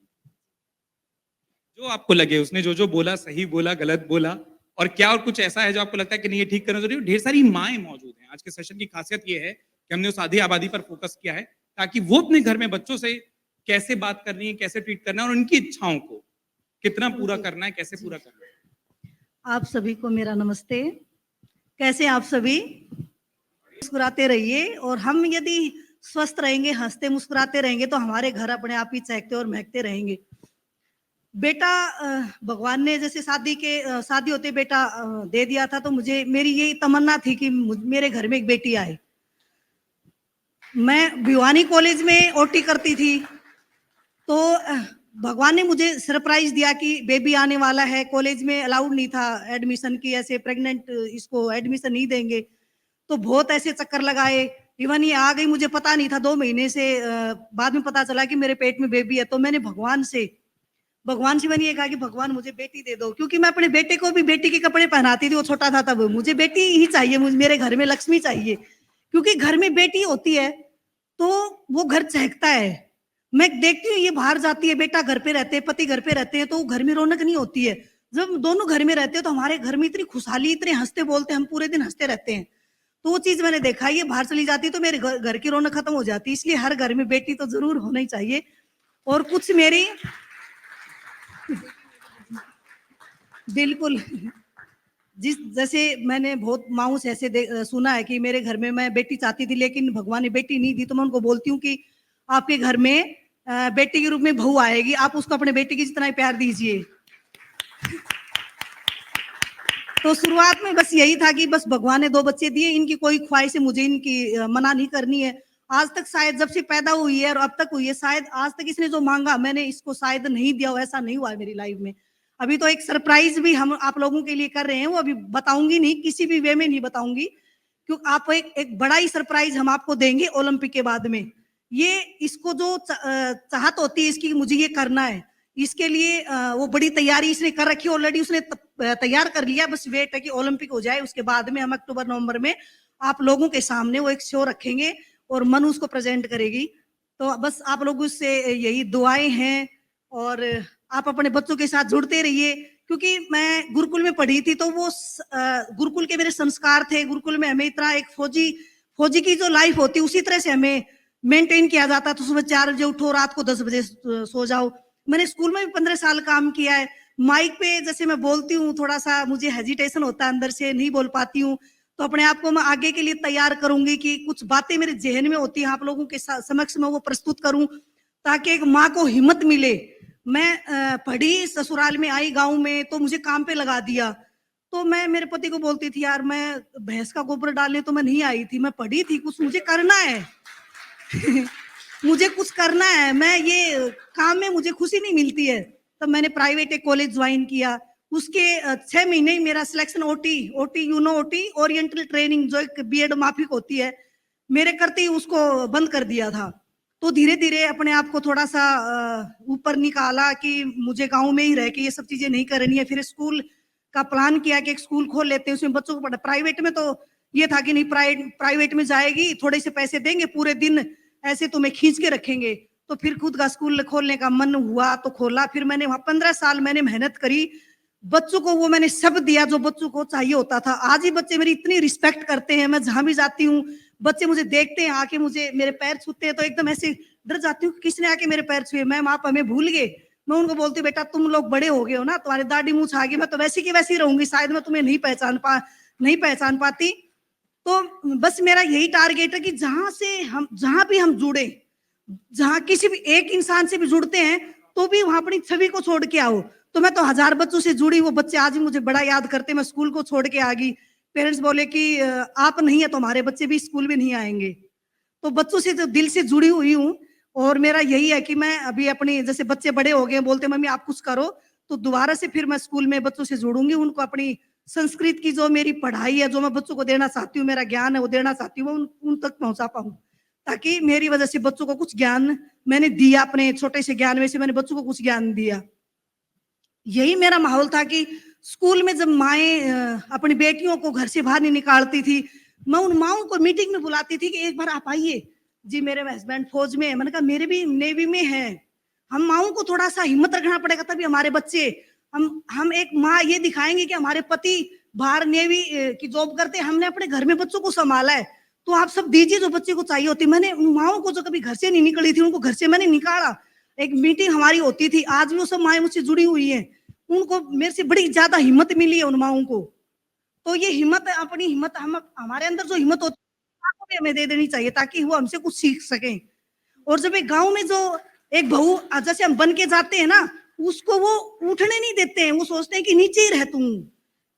जो आपको लगे, उसने जो जो बोला, सही बोला, गलत बोला, और क्या और कुछ ऐसा है जो आपको लगता है कि नहीं ये ठीक करना जरूरी है। ढेर सारी माएँ मौजूद हैं। आज के सेशन की खासियत ये है कि हमने उस आधी आबादी पर फोकस किया है ताकि वो अपने घर में बच्चों से कैसे बात करनी है, कैसे ट्रीट करना है, और उनकी इच्छाओं को कितना पूरा करना है, कैसे पूरा करना है। आप सभी को मेरा नमस्ते। कैसे आप सभी? मुस्कुराते रहिए, और हम यदि स्वस्थ रहेंगे, हंसते मुस्कुराते रहेंगे, तो हमारे घर अपने आप ही चहकते और महकते रहेंगे। बेटा भगवान ने जैसे शादी होते बेटा दे दिया था, तो मुझे मेरी यही तमन्ना थी कि मेरे घर में एक बेटी आए। मैं भिवानी कॉलेज में ओटी करती थी, तो भगवान ने मुझे सरप्राइज दिया कि बेबी आने वाला है। कॉलेज में अलाउड नहीं था एडमिशन की, ऐसे प्रेग्नेंट इसको एडमिशन नहीं देंगे, तो बहुत ऐसे चक्कर लगाए। इवन ये आ गई, मुझे पता नहीं था, 2 महीने से बाद में पता चला कि मेरे पेट में बेबी है। तो मैंने भगवान से मैंने ये कहा कि भगवान मुझे बेटी दे दो, क्योंकि मैं अपने बेटे को भी बेटी के कपड़े पहनाती थी, वो छोटा था तब। मुझे बेटी ही चाहिए, मुझे मेरे घर में लक्ष्मी चाहिए, क्योंकि घर में बेटी होती है तो वो घर चहकता है। मैं देखती हूँ ये बाहर जाती है, बेटा घर पे रहते हैं, पति घर पे रहते हैं, तो घर में रौनक नहीं होती है। जब दोनों घर में रहते हैं तो हमारे घर में इतनी खुशहाली, इतने हंसते बोलते, हम पूरे दिन हंसते रहते हैं। तो वो चीज मैंने देखा, ये बाहर चली जाती तो मेरे घर की रौनक खत्म हो जाती। इसलिए हर घर में बेटी तो जरूर होना ही चाहिए। और कुछ मेरी बिल्कुल जैसे मैंने बहुत माँओं से ऐसे सुना है कि मेरे घर में मैं बेटी चाहती थी, लेकिन भगवान ने बेटी नहीं दी। तो मैं उनको बोलती हूँ कि आपके घर में बेटी के रूप में बहू आएगी, आप उसको अपने बेटी की जितना ही प्यार दीजिए। तो शुरुआत में बस यही था कि बस भगवान ने 2 बच्चे दिए, इनकी कोई ख्वाहिश है मुझे इनकी मना नहीं करनी है। आज तक शायद जब से पैदा हुई है और अब तक हुई है, शायद आज तक इसने जो मांगा मैंने इसको शायद नहीं दिया हो, ऐसा नहीं हुआ है मेरी लाइफ में। अभी तो एक सरप्राइज भी हम आप लोगों के लिए कर रहे हैं, वो अभी बताऊंगी नहीं, किसी भी वे में नहीं बताऊंगी, क्योंकि आप एक बड़ा ही सरप्राइज हम आपको देंगे ओलंपिक के बाद में। ये इसको जो चाहत होती है इसकी, मुझे ये करना है, इसके लिए वो बड़ी तैयारी इसने कर रखी है ऑलरेडी, उसने तैयार कर लिया। बस वेट है कि ओलंपिक हो जाए, उसके बाद में हम अक्टूबर नवंबर में आप लोगों के सामने वो एक शो रखेंगे और मनु उसको प्रेजेंट करेगी। तो बस आप लोगों से यही दुआएं हैं, और आप अपने बच्चों के साथ जुड़ते रहिए, क्योंकि मैं गुरुकुल में पढ़ी थी, तो वो गुरुकुल के मेरे संस्कार थे। गुरुकुल में हमें इतना एक फौजी की जो लाइफ होती है उसी तरह से हमें मेंटेन किया जाता। तो सुबह 4 बजे उठो, रात को 10 बजे सो जाओ। मैंने स्कूल में भी 15 साल काम किया है। माइक पे जैसे मैं बोलती हूँ, थोड़ा सा मुझे हेजिटेशन होता है, अंदर से नहीं बोल पाती हूँ, तो अपने आप को मैं आगे के लिए तैयार करूंगी कि कुछ बातें मेरे जहन में होती हैं, आप लोगों के समक्ष में वो प्रस्तुत करूं, ताकि एक माँ को हिम्मत मिले। मैं पढ़ी, ससुराल में आई गांव में, तो मुझे काम पे लगा दिया। तो मैं मेरे पति को बोलती थी, यार मैं भैंस का गोबर डालने तो मैं नहीं आई थी, मैं पढ़ी थी, कुछ मुझे करना है मुझे कुछ करना है, मैं ये काम में मुझे खुशी नहीं मिलती है। तब मैंने प्राइवेट एक कॉलेज ज्वाइन किया। उसके 6 महीने ही मेरा सिलेक्शन ओटी ओरिएंटल ट्रेनिंग, जो एक बीएड माफिक होती है, मेरे करते ही उसको बंद कर दिया था। तो धीरे धीरे अपने आप को थोड़ा सा ऊपर निकाला कि मुझे गांव में ही रह के ये सब चीजें नहीं करनी है। फिर स्कूल का प्लान किया कि एक स्कूल खोल लेते हैं, उसमें बच्चों को पढ़ा। प्राइवेट में तो ये था कि नहीं, प्राइवेट में जाएगी, थोड़े से पैसे देंगे, पूरे दिन ऐसे तुम्हें खींच के रखेंगे। तो फिर खुद का स्कूल खोलने का मन हुआ तो खोला। फिर मैंने वहां 15 साल मैंने मेहनत करी, बच्चों को वो मैंने सब दिया जो बच्चों को चाहिए होता था। आज ही बच्चे मेरी इतनी रिस्पेक्ट करते हैं, मैं जहां भी जाती हूँ बच्चे मुझे देखते हैं, आके मुझे मेरे पैर छूते हैं, तो एकदम ऐसे डर जाती हूँ किसने आके मेरे पैर छुए। मैम आप हमें भूल गए। मैं उनको बोलती हूँ, बेटा तुम लोग बड़े हो गए हो ना, तुम्हारे दाढ़ी मूंछ आ गई, मैं तो वैसी की वैसी रहूंगी, शायद मैं तुम्हें नहीं पहचान पाती। तो बस मेरा यही टारगेट है कि जहां भी हम जुड़े, जहाँ किसी भी एक इंसान से भी जुड़ते हैं तो भी वहां अपनी छवि को छोड़ के आओ। तो मैं तो 1000 बच्चों से जुड़ी, वो बच्चे आज भी मुझे बड़ा याद करते। मैं स्कूल को छोड़ के आ गई, पेरेंट्स बोले कि आप नहीं है तो हमारे बच्चे भी स्कूल में नहीं आएंगे। तो बच्चों से तो दिल से जुड़ी हुई हूँ। और मेरा यही है कि मैं अभी अपनी, जैसे बच्चे बड़े हो गए, बोलते मम्मी आप कुछ करो, तो दोबारा से फिर मैं स्कूल में बच्चों से जुड़ूंगी। उनको अपनी संस्कृत की जो मेरी पढ़ाई है, जो मैं बच्चों को देना चाहती हूँ, मेरा ज्ञान है वो देना चाहती हूँ, उन तक पहुंचा पाऊँ, ताकि मेरी वजह से बच्चों को कुछ ज्ञान मैंने दिया। अपने छोटे से ज्ञान में से मैंने बच्चों को कुछ ज्ञान दिया। यही मेरा माहौल था कि स्कूल में जब माएँ अपनी बेटियों को घर से बाहर नहीं निकालती थी, मैं उन माओं को मीटिंग में बुलाती थी कि एक बार आप आइए जी, मेरे हस्बैंड फौज में है। मैंने कहा मेरे भी नेवी में है। हम माओं को थोड़ा सा हिम्मत रखना पड़ेगा, तभी हमारे बच्चे, हम एक माँ ये दिखाएंगे कि हमारे पति बाहर नेवी की जॉब करते हैं, हमने अपने घर में बच्चों को संभाला है, तो आप सब दीजिए जो बच्चे को चाहिए होती। मैंने उन माओं को जो कभी घर से नहीं निकली थी, उनको घर से मैंने निकाला। एक मीटिंग हमारी होती थी, आज भी वो सब माएँ मुझसे जुड़ी हुई है। उनको मेरे से बड़ी ज्यादा हिम्मत मिली है उन माओं को। तो ये हिम्मत, अपनी हिम्मत, हम हमारे अंदर जो हिम्मत होती है को भी हमें दे देनी चाहिए, ताकि वो हमसे कुछ सीख सकें। और जब एक गांव में जो एक बहू जैसे हम बन के जाते हैं ना, उसको वो उठने नहीं देते हैं, वो सोचते हैं कि नीचे ही रह तू,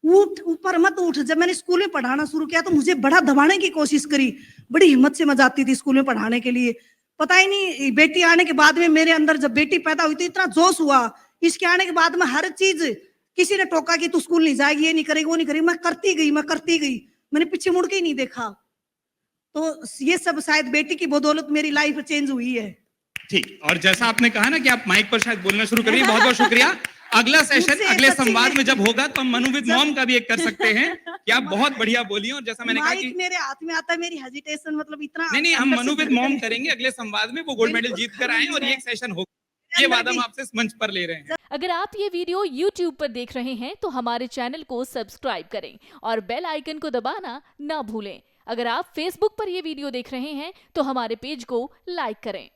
उठ, ऊपर मत उठ। जब मैंने स्कूल में पढ़ाना शुरू किया तो मुझे बड़ा दबाने की कोशिश करी, बड़ी हिम्मत से मैं जाती थी स्कूल में पढ़ाने के लिए। पता ही नहीं, बेटी आने के बाद में मेरे अंदर, जब बेटी पैदा हुई तो इतना जोश हुआ। इसके आने के बाद में हर चीज, किसी ने टोका कि तू स्कूल नहीं जाएगी, ये नहीं करेगी, वो नहीं करेगी, मैं करती गई, मैंने पीछे मुड़ के ही नहीं देखा। तो ये सब शायद बेटी की बदौलत मेरी लाइफ चेंज हुई है। ठीक, और जैसा आपने कहा ना कि आप माइक पर शायद बोलना शुरू करिए, बहुत बहुत शुक्रिया। अगला सेशन मुझसे अगले सच्ची संवाद में- में जब होगा तो हम मनु विद मॉम का भी एक कर सकते हैं कि आप बहुत बढ़िया बोलिए। और जैसा मैंने कहा माइक कि मेरे हाथ में आता है, मेरी हेजिटेशन मतलब इतना नहीं, हम अंदर से मनु विद धड़कन मॉम है। करेंगे अगले संवाद में, वो गोल्ड मेडल जीत कर आए और ये एक सेशन होगा, ये अंदर वादा हम भी- आपसे इस मंच पर ले रहे हैं। अगर आप ये वीडियो YouTube पर देख रहे हैं तो हमारे चैनल को सब्सक्राइब करें और बेल आइकन को दबाना ना भूलें। अगर आप Facebook पर ये वीडियो देख रहे हैं तो हमारे पेज को लाइक करें।